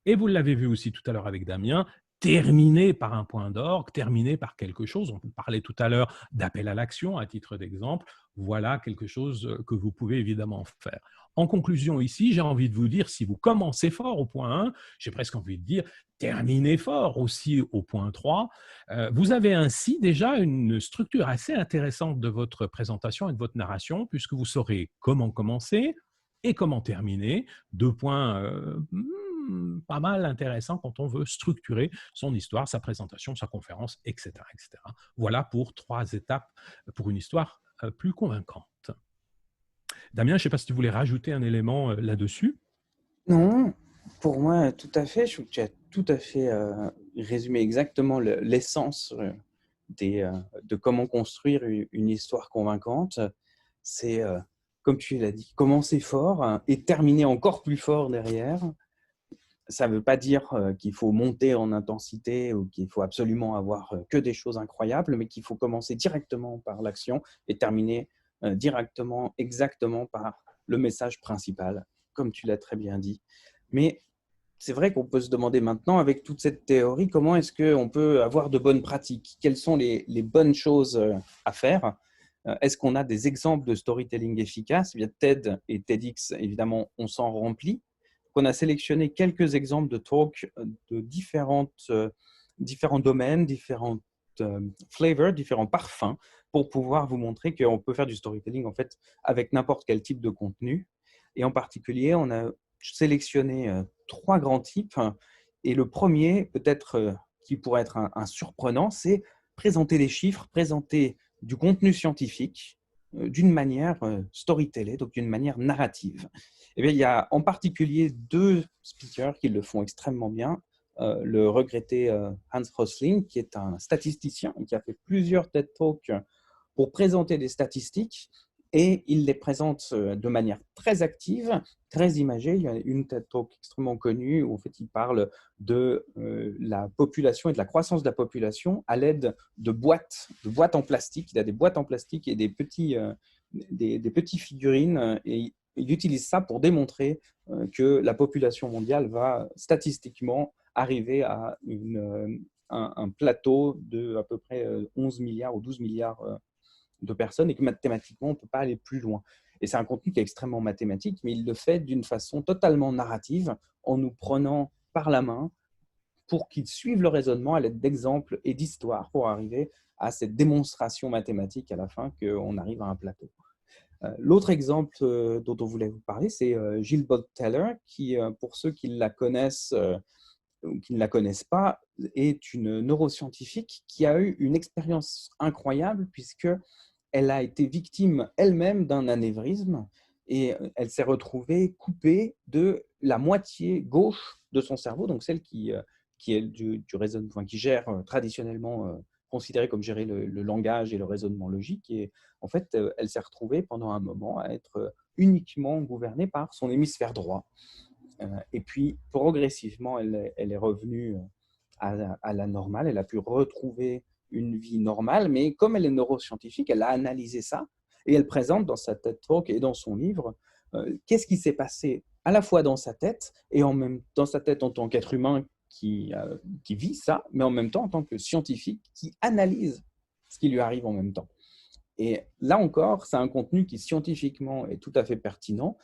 Et vous l'avez vu aussi tout à l'heure avec Damien, terminer par un point d'orgue, terminer par quelque chose. On parlait tout à l'heure d'appel à l'action, à titre d'exemple. Voilà quelque chose que vous pouvez évidemment faire. En conclusion ici, j'ai envie de vous dire, si vous commencez fort au point 1, j'ai presque envie de dire, terminez fort aussi au point 3. Vous avez ainsi déjà une structure assez intéressante de votre présentation et de votre narration, puisque vous saurez comment commencer et comment terminer. Deux points pas mal intéressants quand on veut structurer son histoire, sa présentation, sa conférence, etc. etc. Voilà pour 3 étapes pour une histoire plus convaincante. Damien, je ne sais pas si tu voulais rajouter un élément là-dessus. Non, pour moi, tout à fait. Je trouve que tu as tout à fait résumé exactement l'essence de comment construire une histoire convaincante. C'est, comme tu l'as dit, commencer fort et terminer encore plus fort derrière. Ça ne veut pas dire qu'il faut monter en intensité ou qu'il faut absolument avoir que des choses incroyables, mais qu'il faut commencer directement par l'action et terminer directement, exactement par le message principal, comme tu l'as très bien dit. Mais c'est vrai qu'on peut se demander maintenant, avec toute cette théorie, comment est-ce qu'on peut avoir de bonnes pratiques? Quelles sont les bonnes choses à faire? Est-ce qu'on a des exemples de storytelling efficaces? Eh bien, TED et TEDx, évidemment, on s'en remplit. On a sélectionné quelques exemples de talks de différents domaines, différents flavors, différents parfums, pour pouvoir vous montrer qu'on peut faire du storytelling en fait avec n'importe quel type de contenu. Et en particulier, on a sélectionné 3 grands types. Et le premier, peut-être qui pourrait être un surprenant, c'est présenter des chiffres, présenter du contenu scientifique d'une manière storytellée, donc d'une manière narrative. Eh bien, il y a en particulier 2 speakers qui le font extrêmement bien. Le regretté Hans Rosling, qui est un statisticien qui a fait plusieurs TED Talks pour présenter des statistiques, et il les présente de manière très active, très imagée. Il y a une TED Talk extrêmement connue où en fait il parle de la population et de la croissance de la population à l'aide de boîtes en plastique. Il a des boîtes en plastique et des petits figurines, et il utilise ça pour démontrer que la population mondiale va statistiquement arriver à un plateau de à peu près 11 milliards ou 12 milliards de personnes et que mathématiquement, on ne peut pas aller plus loin. Et c'est un contenu qui est extrêmement mathématique, mais il le fait d'une façon totalement narrative, en nous prenant par la main pour qu'ils suivent le raisonnement à l'aide d'exemples et d'histoires pour arriver à cette démonstration mathématique à la fin qu'on arrive à un plateau. L'autre exemple dont on voulait vous parler, c'est Jill Bolte-Taylor, qui, pour ceux qui la connaissent ou qui ne la connaissent pas, est une neuroscientifique qui a eu une expérience incroyable puisqu'elle a été victime elle-même d'un anévrisme et elle s'est retrouvée coupée de la moitié gauche de son cerveau, donc celle qui est du raisonnement, enfin, qui gère traditionnellement considéré comme gérer le langage et le raisonnement logique. Et en fait, elle s'est retrouvée pendant un moment à être uniquement gouvernée par son hémisphère droit. Et puis, progressivement, elle est revenue à la normale. Elle a pu retrouver une vie normale, mais comme elle est neuroscientifique, elle a analysé ça et elle présente dans sa TED Talk et dans son livre qu'est-ce qui s'est passé à la fois dans sa tête et en même dans sa tête en tant qu'être humain qui vit ça, mais en même temps en tant que scientifique qui analyse ce qui lui arrive en même temps. Et là encore, c'est un contenu qui scientifiquement est tout à fait pertinent,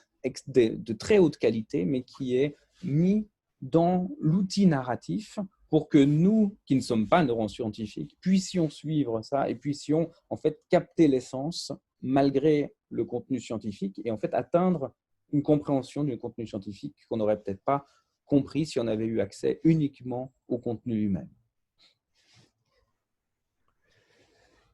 de très haute qualité, mais qui est mis dans l'outil narratif pour que nous, qui ne sommes pas neuroscientifiques, puissions suivre ça et puissions en fait capter l'essence malgré le contenu scientifique et en fait atteindre une compréhension du contenu scientifique qu'on n'aurait peut-être pas compris si on avait eu accès uniquement au contenu lui-même.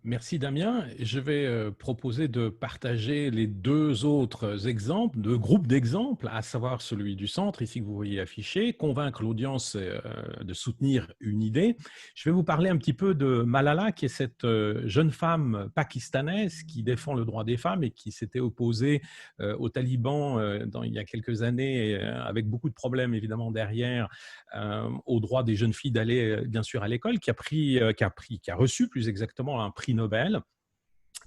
Merci Damien. Je vais proposer de partager les deux autres exemples, deux groupes d'exemples, à savoir celui du centre, ici que vous voyez affiché, convaincre l'audience de soutenir une idée. Je vais vous parler un petit peu de Malala, qui est cette jeune femme pakistanaise qui défend le droit des femmes et qui s'était opposée aux talibans il y a quelques années, avec beaucoup de problèmes évidemment derrière, au droit des jeunes filles d'aller bien sûr à l'école, qui a reçu plus exactement un prix Nobel.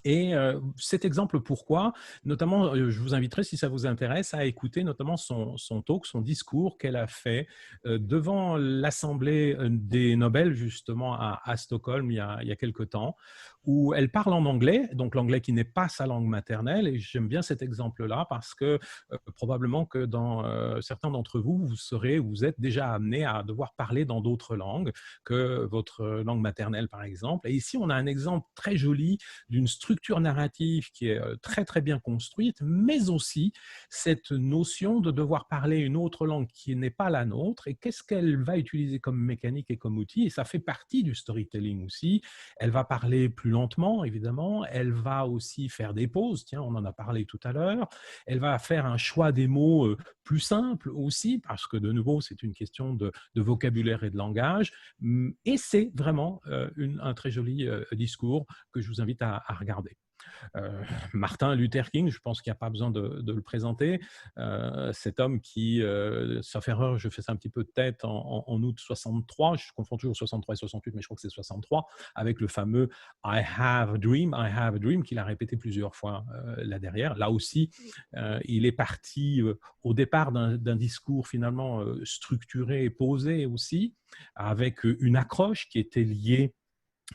Et cet exemple, pourquoi? Notamment, je vous inviterai, si ça vous intéresse, à écouter notamment son talk, son discours qu'elle a fait devant l'Assemblée des Nobel, justement, à Stockholm, il y a quelque temps, où elle parle en anglais, donc l'anglais qui n'est pas sa langue maternelle. Et j'aime bien cet exemple-là parce que probablement que dans certains d'entre vous, vous êtes déjà amenés à devoir parler dans d'autres langues que votre langue maternelle, par exemple. Et ici, on a un exemple très joli d'une structure narrative qui est très très bien construite, mais aussi cette notion de devoir parler une autre langue qui n'est pas la nôtre, et qu'est-ce qu'elle va utiliser comme mécanique et comme outil. Et ça fait partie du storytelling aussi. Elle va parler plus lentement, évidemment. Elle va aussi faire des pauses, tiens, on en a parlé tout à l'heure. Elle va faire un choix des mots plus simple aussi, parce que de nouveau, c'est une question de vocabulaire et de langage. Et c'est vraiment un très joli discours que je vous invite à regarder. Martin Luther King, je pense qu'il n'y a pas besoin de le présenter. Cet homme qui, sauf erreur, je fais ça un petit peu de tête, en août 63, je confonds toujours 63 et 68, mais je crois que c'est 63, avec le fameux I have a dream, qu'il a répété plusieurs fois là derrière. Là aussi, il est parti au départ d'un discours finalement structuré et posé aussi, avec une accroche qui était liée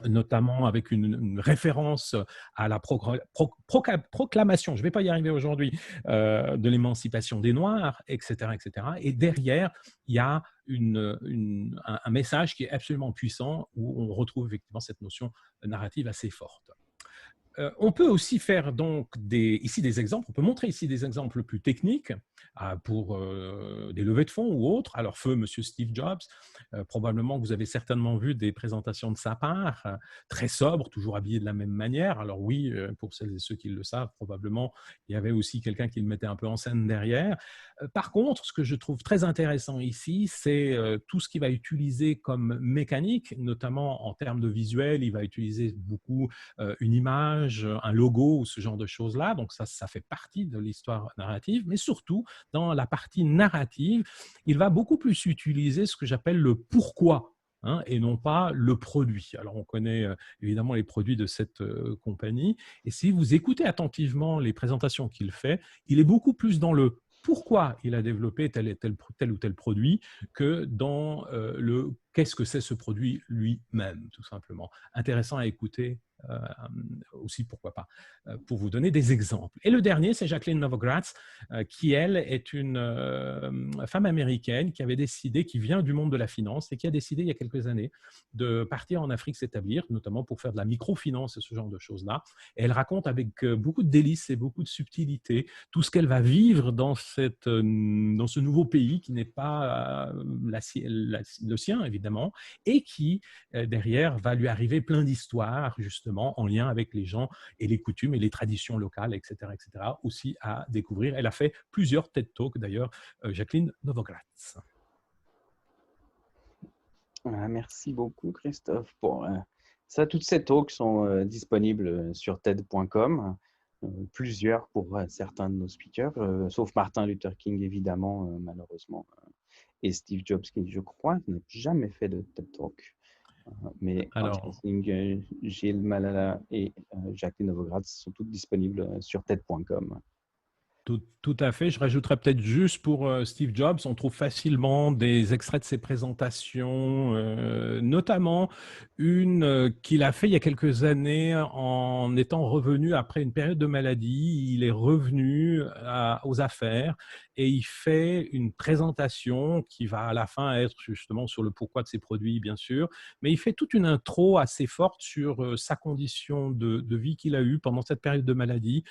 notamment avec une référence à la proclamation, je ne vais pas y arriver aujourd'hui, de l'émancipation des Noirs, etc., etc. Et derrière, il y a un message qui est absolument puissant, où on retrouve effectivement cette notion narrative assez forte. On peut aussi faire donc ici des exemples, on peut montrer ici des exemples plus techniques pour des levées de fonds ou autres. Alors, feu Monsieur Steve Jobs, probablement que vous avez certainement vu des présentations de sa part, très sobre, toujours habillé de la même manière. Alors oui, pour celles et ceux qui le savent, probablement, il y avait aussi quelqu'un qui le mettait un peu en scène derrière. Par contre, ce que je trouve très intéressant ici, c'est tout ce qu'il va utiliser comme mécanique, notamment en termes de visuel. Il va utiliser beaucoup une image, un logo ou ce genre de choses-là. Donc ça fait partie de l'histoire narrative, mais surtout, dans la partie narrative, il va beaucoup plus utiliser ce que j'appelle le pourquoi, hein, et non pas le produit. Alors, on connaît évidemment les produits de cette compagnie, et si vous écoutez attentivement les présentations qu'il fait, il est beaucoup plus dans le pourquoi il a développé tel ou tel produit que dans le qu'est-ce que c'est ce produit lui-même, tout simplement. Intéressant à écouter aussi, pourquoi pas, pour vous donner des exemples. Et le dernier, c'est Jacqueline Novogratz, qui, elle, est une femme américaine qui avait décidé, qui vient du monde de la finance et qui a décidé, il y a quelques années, de partir en Afrique s'établir, notamment pour faire de la microfinance et ce genre de choses-là. Et elle raconte avec beaucoup de délices et beaucoup de subtilité tout ce qu'elle va vivre dans ce nouveau pays qui n'est pas le sien, évidemment, et qui, derrière, va lui arriver plein d'histoires, justement, en lien avec les gens et les coutumes et les traditions locales, etc., aussi à découvrir. Elle a fait plusieurs TED Talks, d'ailleurs, Jacqueline Novogratz. Merci beaucoup, Christophe, pour ça. Toutes ces talks sont disponibles sur TED.com, plusieurs pour certains de nos speakers, sauf Martin Luther King, évidemment, malheureusement, et Steve Jobs, qui, je crois, n'a jamais fait de TED Talk. Mais Martin King, Gilles Malala et Jacqueline Novogratz sont toutes disponibles sur TED.com. Tout à fait. Je rajouterais peut-être juste pour Steve Jobs, on trouve facilement des extraits de ses présentations, notamment une qu'il a fait il y a quelques années en étant revenu après une période de maladie. Il est revenu aux affaires et il fait une présentation qui va à la fin être justement sur le pourquoi de ses produits, bien sûr, mais il fait toute une intro assez forte sur sa condition de vie qu'il a eue pendant cette période de maladie.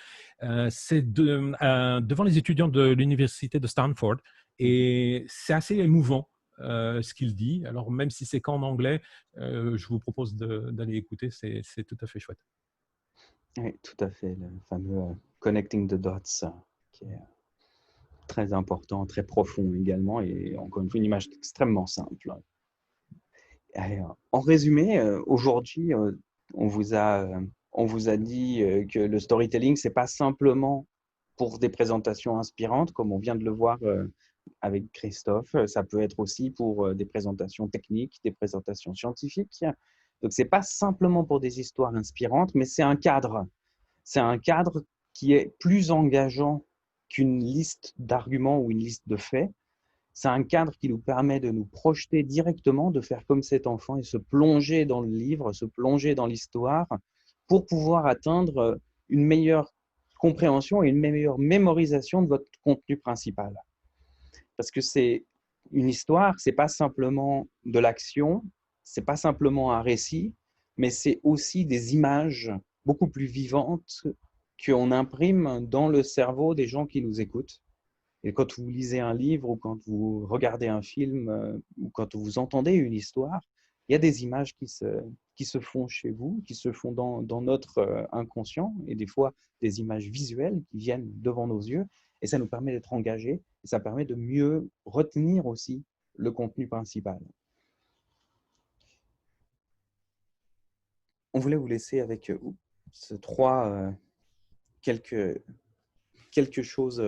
C'est devant les étudiants de l'université de Stanford et c'est assez émouvant ce qu'il dit. Alors même si c'est qu'en anglais, je vous propose d'aller écouter, c'est tout à fait chouette. Oui, tout à fait, le fameux Connecting the Dots, qui est très important, très profond également, et encore une fois, une image extrêmement simple. Et, en résumé, aujourd'hui, on vous a dit que le storytelling, c'est pas simplement pour des présentations inspirantes, comme on vient de le voir avec Christophe. Ça peut être aussi pour des présentations techniques, des présentations scientifiques. Donc, c'est pas simplement pour des histoires inspirantes, mais c'est un cadre. C'est un cadre qui est plus engageant qu'une liste d'arguments ou une liste de faits. C'est un cadre qui nous permet de nous projeter directement, de faire comme cet enfant et se plonger dans le livre, se plonger dans l'histoire pour pouvoir atteindre une meilleure compréhension et une meilleure mémorisation de votre contenu principal. Parce que c'est une histoire, c'est pas simplement de l'action, c'est pas simplement un récit, mais c'est aussi des images beaucoup plus vivantes qu'on imprime dans le cerveau des gens qui nous écoutent. Et quand vous lisez un livre ou quand vous regardez un film ou quand vous entendez une histoire, il y a des images qui se font chez vous, qui se font dans notre inconscient et des fois des images visuelles qui viennent devant nos yeux et ça nous permet d'être engagés et ça permet de mieux retenir aussi le contenu principal. On voulait vous laisser avec quelque chose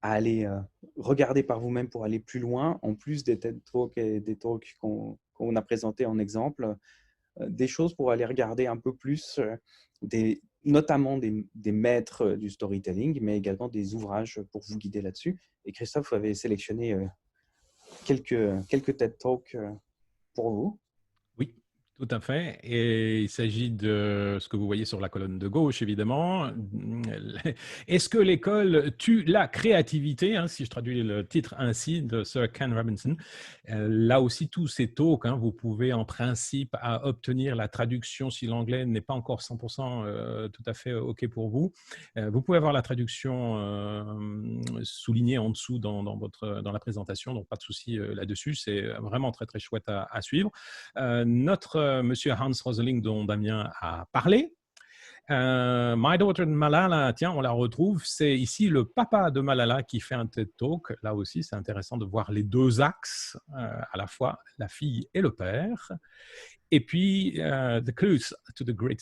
à aller regarder par vous-même pour aller plus loin, en plus des TED Talks et des talks qu'on a présentés en exemple, des choses pour aller regarder un peu plus, notamment des maîtres du storytelling, mais également des ouvrages pour vous guider là-dessus. Et Christophe avait sélectionné quelques TED Talks pour vous. Oui, tout à fait. Et il s'agit de ce que vous voyez sur la colonne de gauche, évidemment. Est-ce que l'école tue la créativité, hein, si je traduis le titre ainsi, de Sir Ken Robinson. Là aussi, tous ces talks, hein, vous pouvez en principe obtenir la traduction si l'anglais n'est pas encore 100% tout à fait OK pour vous. Vous pouvez avoir la traduction soulignée en dessous dans la présentation, donc pas de souci là-dessus. C'est vraiment très, très chouette à suivre. Notre monsieur Hans Rosling dont Damien a parlé. My Daughter Malala, tiens, on la retrouve. C'est ici le papa de Malala qui fait un TED Talk. Là aussi, c'est intéressant de voir les deux axes, à la fois la fille et le père. Et puis, The Clues to a Great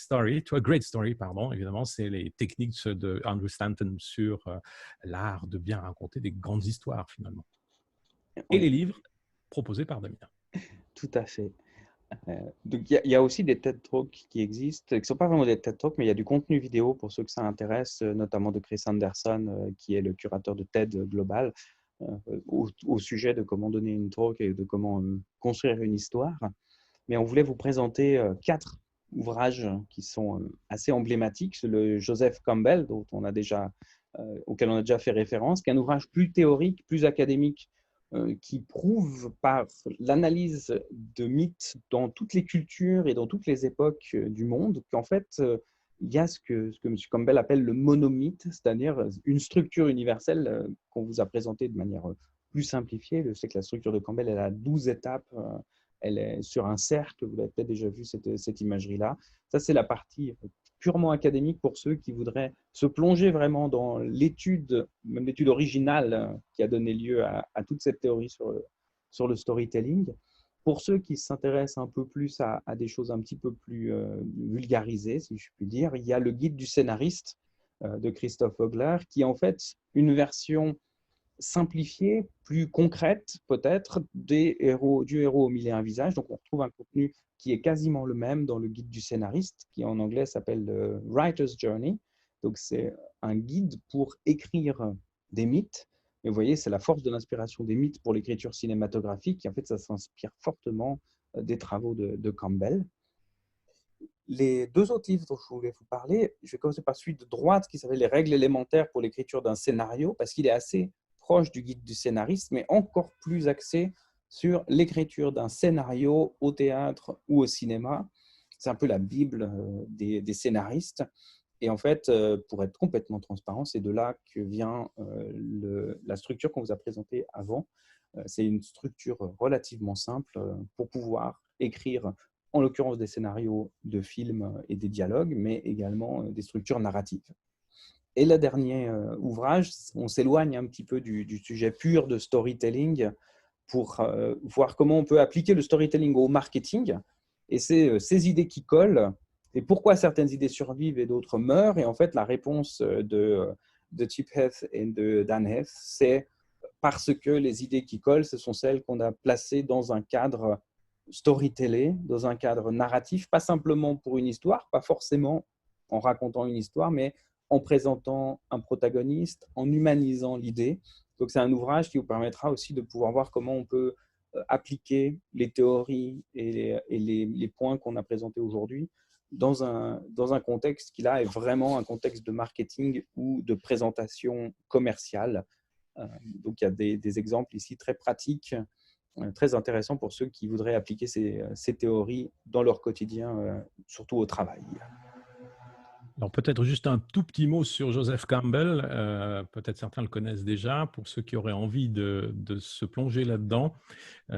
Story, pardon, évidemment, c'est les techniques de Andrew Stanton sur l'art de bien raconter des grandes histoires, finalement. Et les livres proposés par Damien. Tout à fait. Donc, il y a aussi des TED Talks qui existent, qui ne sont pas vraiment des TED Talks, mais il y a du contenu vidéo pour ceux que ça intéresse, notamment de Chris Anderson, qui est le curateur de TED Global, au sujet de comment donner une talk et de comment construire une histoire. Mais on voulait vous présenter 4 ouvrages qui sont assez emblématiques. Le Joseph Campbell, auquel on a déjà fait référence, qui est un ouvrage plus théorique, plus académique, qui prouve par l'analyse de mythes dans toutes les cultures et dans toutes les époques du monde qu'en fait, il y a ce que M. Campbell appelle le monomythe, c'est-à-dire une structure universelle qu'on vous a présentée de manière plus simplifiée. Je sais que la structure de Campbell, elle a 12 étapes. Elle est sur un cercle, vous l'avez peut-être déjà vu cette imagerie-là. Ça, c'est la partie purement académique pour ceux qui voudraient se plonger vraiment dans l'étude, même l'étude originale qui a donné lieu à toute cette théorie sur le storytelling. Pour ceux qui s'intéressent un peu plus à des choses un petit peu plus vulgarisées, si je puis dire, il y a le guide du scénariste de Christophe Vogler, qui est en fait une version simplifiée, plus concrète peut-être, du héros aux mille et un visages. Donc on retrouve un contenu qui est quasiment le même dans le guide du scénariste, qui en anglais s'appelle Writer's Journey. Donc c'est un guide pour écrire des mythes. Et vous voyez, c'est la force de l'inspiration des mythes pour l'écriture cinématographique. Et en fait, ça s'inspire fortement des travaux de Campbell. Les deux autres livres dont je voulais vous parler, je vais commencer par celui de droite qui s'appelle « Les règles élémentaires pour l'écriture d'un scénario » parce qu'il est assez proche du guide du scénariste, mais encore plus axé sur l'écriture d'un scénario au théâtre ou au cinéma. C'est un peu la Bible des scénaristes. Et en fait, pour être complètement transparent, c'est de là que vient la structure qu'on vous a présentée avant. C'est une structure relativement simple pour pouvoir écrire, en l'occurrence des scénarios de films et des dialogues, mais également des structures narratives. Et le dernier ouvrage, on s'éloigne un petit peu du sujet pur de storytelling pour voir comment on peut appliquer le storytelling au marketing. Et c'est ces idées qui collent et pourquoi certaines idées survivent et d'autres meurent. Et en fait, la réponse de Chip Heath et de Dan Heath, c'est parce que les idées qui collent, ce sont celles qu'on a placées dans un cadre storytelling, dans un cadre narratif, pas simplement pour une histoire, pas forcément en racontant une histoire, mais en présentant un protagoniste, en humanisant l'idée. Donc, c'est un ouvrage qui vous permettra aussi de pouvoir voir comment on peut appliquer les théories et les points qu'on a présentés aujourd'hui dans un contexte qui, là, est vraiment un contexte de marketing ou de présentation commerciale. Donc, il y a des exemples ici très pratiques, très intéressants pour ceux qui voudraient appliquer ces théories dans leur quotidien, surtout au travail. Alors peut-être juste un tout petit mot sur Joseph Campbell. Peut-être certains le connaissent déjà. Pour ceux qui auraient envie de se plonger là-dedans,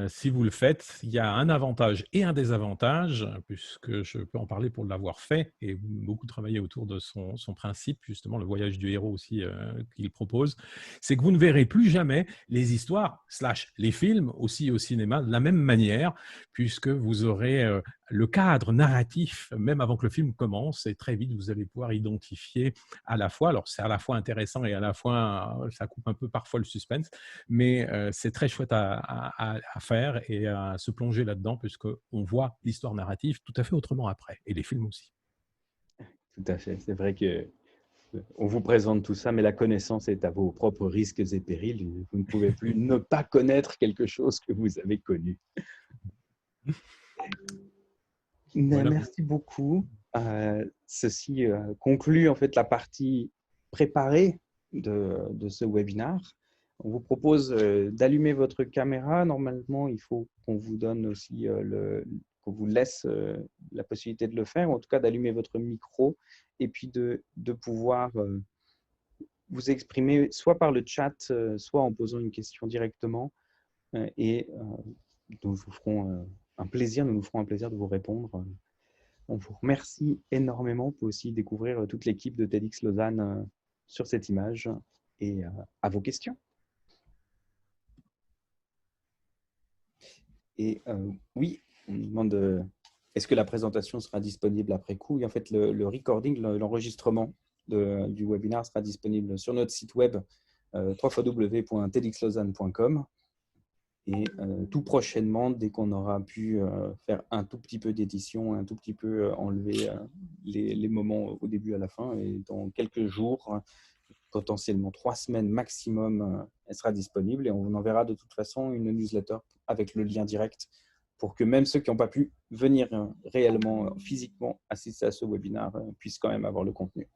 si vous le faites, il y a un avantage et un désavantage, puisque je peux en parler pour l'avoir fait et beaucoup travaillé autour de son principe, justement le voyage du héros aussi qu'il propose. C'est que vous ne verrez plus jamais les histoires / les films aussi au cinéma de la même manière, puisque vous aurez le cadre narratif, même avant que le film commence, et très vite, vous allez pouvoir identifier à la fois, alors c'est à la fois intéressant et à la fois, ça coupe un peu parfois le suspense, mais c'est très chouette à faire et à se plonger là-dedans, puisqu'on voit l'histoire narrative tout à fait autrement après, et les films aussi. Tout à fait. C'est vrai que on vous présente tout ça, mais la connaissance est à vos propres risques et périls. Vous ne pouvez plus ne pas connaître quelque chose que vous avez connu. Voilà. Merci beaucoup. Ceci conclut en fait la partie préparée de ce webinaire. On vous propose d'allumer votre caméra. Normalement, il faut qu'on vous donne aussi qu'on vous laisse la possibilité de le faire, en tout cas d'allumer votre micro et puis de pouvoir vous exprimer soit par le chat, soit en posant une question directement. Et nous vous ferons un plaisir, nous nous ferons un plaisir de vous répondre. On vous remercie énormément. Vous pouvez aussi découvrir toute l'équipe de TEDx Lausanne sur cette image et à vos questions. Et oui, on nous demande est-ce que la présentation sera disponible après coup? Et en fait, le recording, l'enregistrement du webinaire sera disponible sur notre site web www.tedxlausanne.com. Et tout prochainement, dès qu'on aura pu faire un tout petit peu d'édition, un tout petit peu enlever les moments au début à la fin, et dans quelques jours, potentiellement 3 semaines maximum, elle sera disponible et on enverra de toute façon une newsletter avec le lien direct pour que même ceux qui n'ont pas pu venir réellement, physiquement assister à ce webinaire puissent quand même avoir le contenu.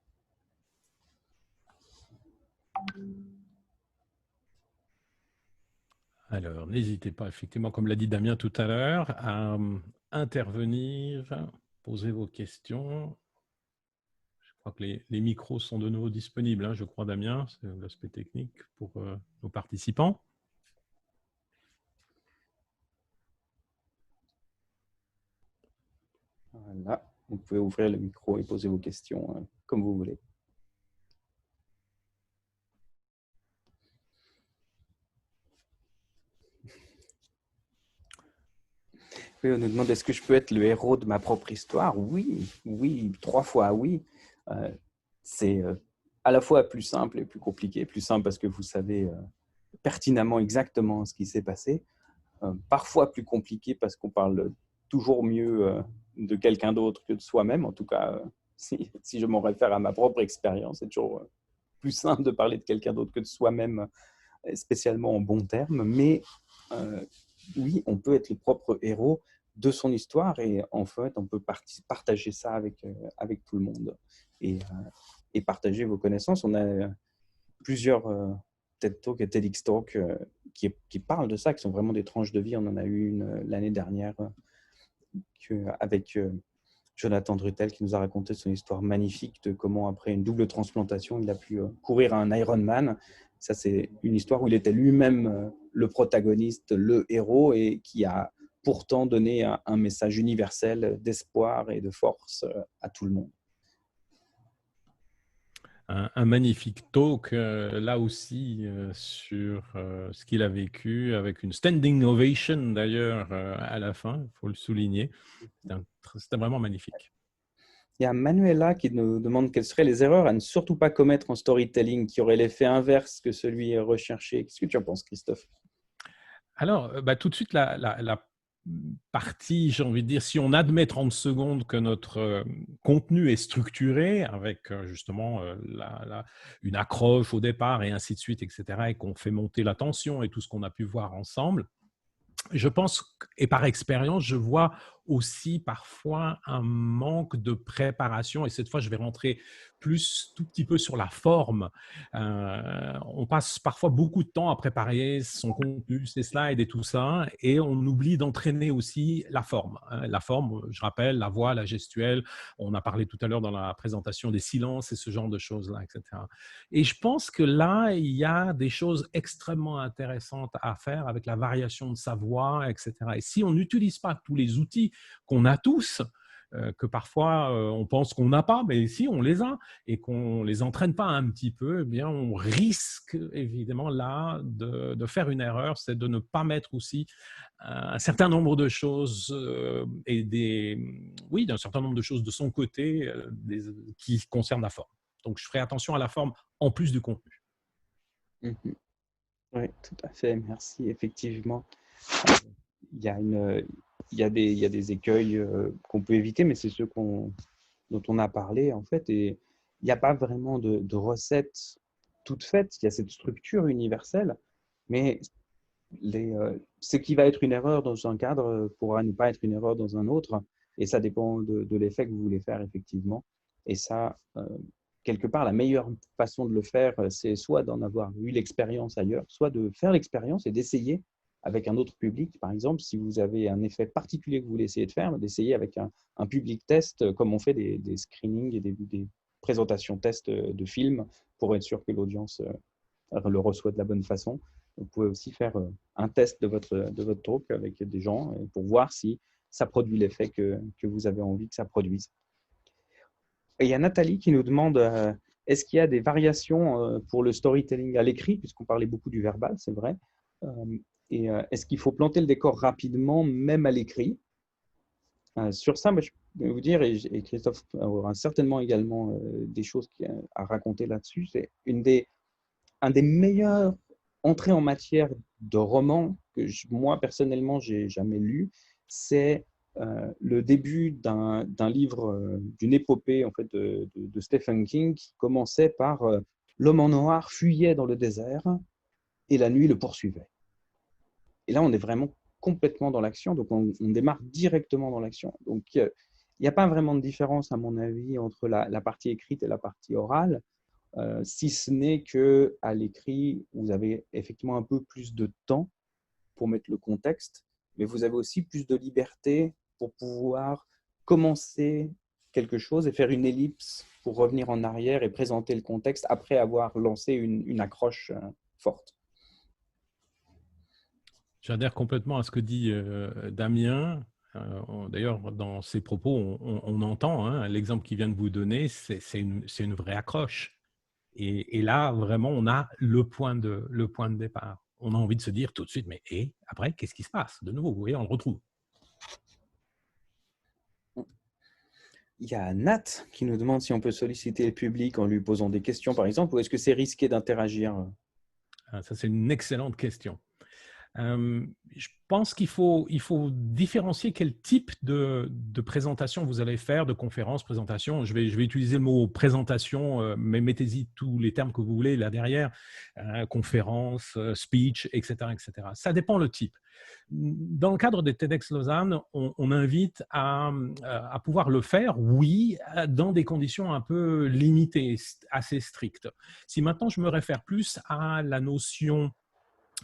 Alors, n'hésitez pas, effectivement, comme l'a dit Damien tout à l'heure, à intervenir, poser vos questions. Je crois que les micros sont de nouveau disponibles, hein, je crois, Damien, c'est l'aspect technique pour nos participants. Voilà, vous pouvez ouvrir le micro et poser vos questions comme vous voulez. Oui, on nous demande est-ce que je peux être le héros de ma propre histoire? Oui, oui, 3 fois oui. C'est à la fois plus simple et plus compliqué. Plus simple parce que vous savez pertinemment exactement ce qui s'est passé. Parfois plus compliqué parce qu'on parle toujours mieux de quelqu'un d'autre que de soi-même. En tout cas, si je m'en réfère à ma propre expérience, c'est toujours plus simple de parler de quelqu'un d'autre que de soi-même, spécialement en bons termes. Mais oui, on peut être le propre héros de son histoire et en fait, on peut partager ça avec tout le monde et partager vos connaissances. On a plusieurs TED Talk et TEDx Talk qui parlent de ça, qui sont vraiment des tranches de vie. On en a eu une l'année dernière avec Jonathan Drutel qui nous a raconté son histoire magnifique de comment, après une double transplantation, il a pu courir à un Ironman. Ça, c'est une histoire où il était lui-même le protagoniste, le héros, et qui a pourtant donné un message universel d'espoir et de force à tout le monde. Un magnifique talk, là aussi, sur ce qu'il a vécu, avec une standing ovation d'ailleurs à la fin, il faut le souligner. C'était vraiment magnifique. Il y a Manuela qui nous demande quelles seraient les erreurs à ne surtout pas commettre en storytelling qui auraient l'effet inverse que celui recherché. Qu'est-ce que tu en penses, Christophe? Alors, tout de suite, la partie, j'ai envie de dire, si on admet 30 secondes que notre contenu est structuré avec justement une accroche au départ et ainsi de suite, etc., et qu'on fait monter la tension et tout ce qu'on a pu voir ensemble, je pense, et par expérience, je vois aussi parfois un manque de préparation. Et cette fois, je vais rentrer plus tout petit peu sur la forme. On passe parfois beaucoup de temps à préparer son contenu, ses slides et tout ça, et on oublie d'entraîner aussi la forme. La forme, je rappelle, la voix, la gestuelle. On a parlé tout à l'heure dans la présentation des silences et ce genre de choses-là, etc. Et je pense que là, il y a des choses extrêmement intéressantes à faire avec la variation de sa voix, etc. Et si on n'utilise pas tous les outils qu'on a tous, que parfois on pense qu'on n'a pas, mais si on les a et qu'on ne les entraîne pas un petit peu, eh bien, on risque évidemment là de faire une erreur, c'est de ne pas mettre aussi un certain nombre de choses oui, d'un certain nombre de choses de son côté qui concernent la forme. Donc, je ferai attention à la forme en plus du contenu. Oui, tout à fait, merci. Effectivement, il y a il y a des écueils qu'on peut éviter, mais c'est ceux dont on a parlé, en fait. Et il n'y a pas vraiment de recette toute faite. Il y a cette structure universelle, mais ce qui va être une erreur dans un cadre pourra ne pas être une erreur dans un autre. Et ça dépend de l'effet que vous voulez faire, effectivement. Et ça, quelque part, la meilleure façon de le faire, c'est soit d'en avoir eu l'expérience ailleurs, soit de faire l'expérience et d'essayer avec un autre public. Par exemple, si vous avez un effet particulier que vous voulez essayer de faire, d'essayer avec un public test, comme on fait des screenings et des présentations test de films pour être sûr que l'audience le reçoit de la bonne façon. Vous pouvez aussi faire un test de votre talk avec des gens pour voir si ça produit l'effet que vous avez envie que ça produise. Et il y a Nathalie qui nous demande est-ce qu'il y a des variations pour le storytelling à l'écrit, puisqu'on parlait beaucoup du verbal, c'est vrai. Et est-ce qu'il faut planter le décor rapidement, même à l'écrit? Sur ça, moi, je peux vous dire, et Christophe aura certainement également des choses à raconter là-dessus, c'est un des meilleurs entrées en matière de roman que moi, personnellement, j'ai jamais lu, c'est le début d'un livre, d'une épopée en fait, de Stephen King qui commençait par l'homme en noir fuyait dans le désert et la nuit le poursuivait. Et là, on est vraiment complètement dans l'action, donc on démarre directement dans l'action. Donc, il n'y a pas vraiment de différence, à mon avis, entre la partie écrite et la partie orale, si ce n'est qu'à l'écrit, vous avez effectivement un peu plus de temps pour mettre le contexte, mais vous avez aussi plus de liberté pour pouvoir commencer quelque chose et faire une ellipse pour revenir en arrière et présenter le contexte après avoir lancé une accroche forte. J'adhère complètement à ce que dit Damien. D'ailleurs, dans ses propos, on entend l'exemple qu'il vient de vous donner, c'est une vraie accroche. Et là, vraiment, on a le point de départ. On a envie de se dire tout de suite, mais et après, qu'est-ce qui se passe? De nouveau, vous voyez, on le retrouve. Il y a Nat qui nous demande si on peut solliciter le public en lui posant des questions, par exemple, ou est-ce que c'est risqué d'interagir? Ça, c'est une excellente question. Je pense qu'il faut différencier quel type de présentation vous allez faire, de conférence, présentation. Je vais utiliser le mot présentation, mais mettez-y tous les termes que vous voulez là derrière, conférence, speech, etc., etc. Ça dépend le type. Dans le cadre des TEDx Lausanne, on invite à pouvoir le faire, oui, dans des conditions un peu limitées, assez strictes. Si maintenant je me réfère plus à la notion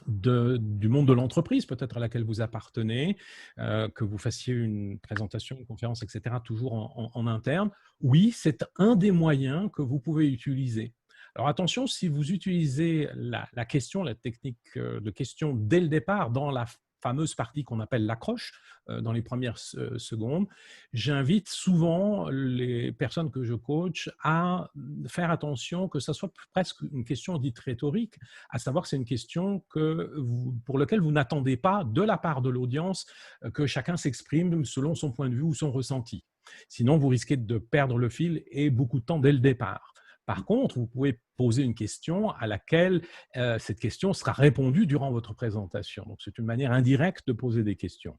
du monde de l'entreprise, peut-être à laquelle vous appartenez, que vous fassiez une présentation, une conférence, etc., toujours en interne, oui, c'est un des moyens que vous pouvez utiliser. Alors attention, si vous utilisez la question, la technique de question dès le départ, dans la fameuse partie qu'on appelle l'accroche, dans les premières secondes, j'invite souvent les personnes que je coach à faire attention que ce soit presque une question dite rhétorique, à savoir que c'est une question pour laquelle vous n'attendez pas de la part de l'audience que chacun s'exprime selon son point de vue ou son ressenti. Sinon, vous risquez de perdre le fil et beaucoup de temps dès le départ. Par contre, vous pouvez poser une question à laquelle cette question sera répondue durant votre présentation. Donc, c'est une manière indirecte de poser des questions.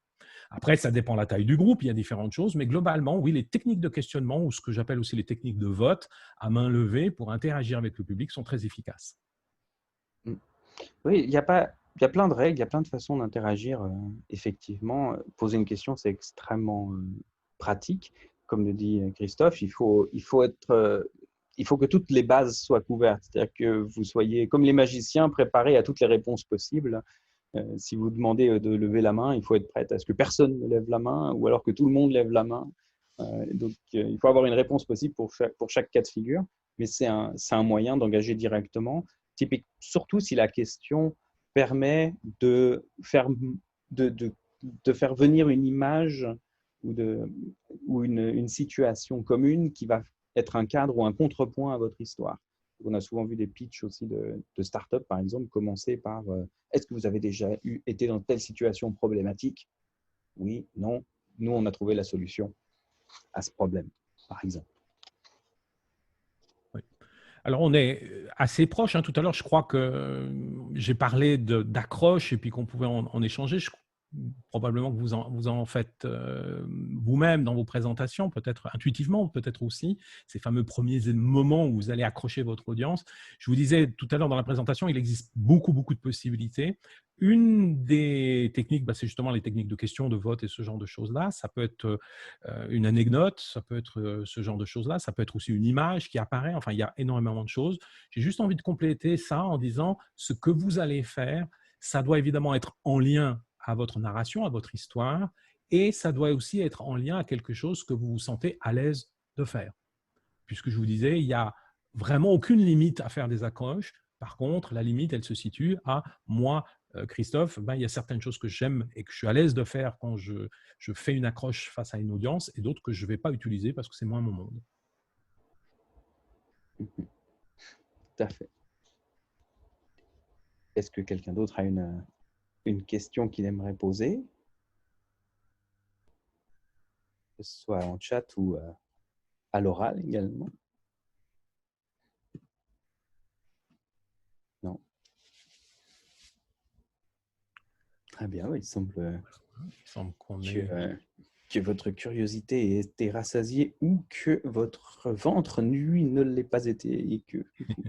Après, ça dépend de la taille du groupe, il y a différentes choses, mais globalement, oui, les techniques de questionnement, ou ce que j'appelle aussi les techniques de vote à main levée pour interagir avec le public, sont très efficaces. Oui, il y a plein de règles, il y a plein de façons d'interagir. Effectivement, poser une question, c'est extrêmement pratique. Comme le dit Christophe, il faut que toutes les bases soient couvertes. C'est-à-dire que vous soyez, comme les magiciens, préparés à toutes les réponses possibles. Si vous demandez de lever la main, il faut être prêt à ce que personne ne lève la main ou alors que tout le monde lève la main. Donc, il faut avoir une réponse possible pour chaque cas de figure, mais c'est un moyen d'engager directement, surtout si la question permet de, de faire venir une image ou une situation commune qui va être un cadre ou un contrepoint à votre histoire. On a souvent vu des pitchs aussi de start-up, par exemple, commencer par est-ce que vous avez déjà été dans telle situation problématique? Oui, non. Nous, on a trouvé la solution à ce problème, par exemple. Oui. Alors, on est assez proche. Tout à l'heure, je crois que j'ai parlé d'accroche et puis qu'on pouvait en échanger. Probablement que vous en faites vous-même dans vos présentations, peut-être intuitivement, peut-être aussi, ces fameux premiers moments où vous allez accrocher votre audience. Je vous disais tout à l'heure dans la présentation, il existe beaucoup, beaucoup de possibilités. Une des techniques, c'est justement les techniques de questions, de vote et ce genre de choses-là. Ça peut être une anecdote, ça peut être ce genre de choses-là, ça peut être aussi une image qui apparaît. Enfin, il y a énormément de choses. J'ai juste envie de compléter ça en disant ce que vous allez faire, ça doit évidemment être en lien à votre narration, à votre histoire, et ça doit aussi être en lien à quelque chose que vous vous sentez à l'aise de faire. Puisque je vous disais, il n'y a vraiment aucune limite à faire des accroches. Par contre, la limite, elle se situe à moi, Christophe, il y a certaines choses que j'aime et que je suis à l'aise de faire quand je fais une accroche face à une audience et d'autres que je ne vais pas utiliser parce que c'est moins mon monde. Tout à fait. Est-ce que quelqu'un d'autre a une question qu'il aimerait poser? Que ce soit en chat ou à l'oral également? Non. Très bien, oui, il semble qu'on que votre curiosité ait été rassasiée ou que votre ventre, lui, ne l'ait pas été et que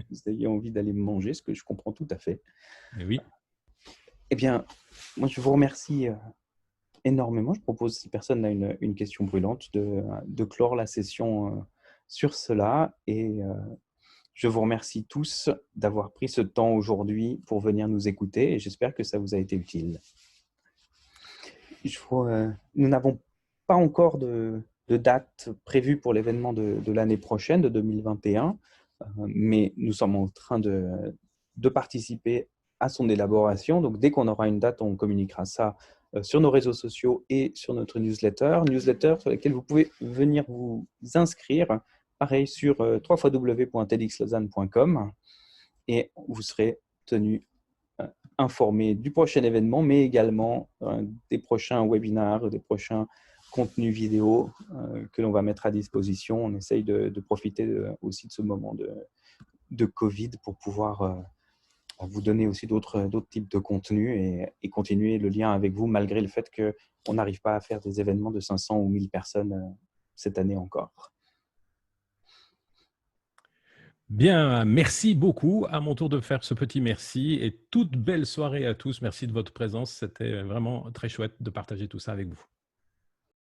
vous ayez envie d'aller manger, ce que je comprends tout à fait. Mais oui. Eh bien, moi, je vous remercie énormément. Je propose, si personne n'a une question brûlante, de clore la session sur cela. Et je vous remercie tous d'avoir pris ce temps aujourd'hui pour venir nous écouter et j'espère que ça vous a été utile. Nous n'avons pas encore de date prévue pour l'événement de l'année prochaine, de 2021, mais nous sommes en train de participer à son élaboration. Donc, dès qu'on aura une date, on communiquera ça sur nos réseaux sociaux et sur notre newsletter sur laquelle vous pouvez venir vous inscrire, pareil, sur www.tedxlausanne.com et vous serez tenu informé du prochain événement, mais également des prochains webinaires, des prochains contenus vidéo que l'on va mettre à disposition. On essaye de profiter aussi de ce moment de Covid pour pouvoir vous donner aussi d'autres types de contenus et continuer le lien avec vous malgré le fait qu'on n'arrive pas à faire des événements de 500 ou 1000 personnes cette année encore. Bien, merci beaucoup. À mon tour de faire ce petit merci et toute belle soirée à tous. Merci de votre présence. C'était vraiment très chouette de partager tout ça avec vous.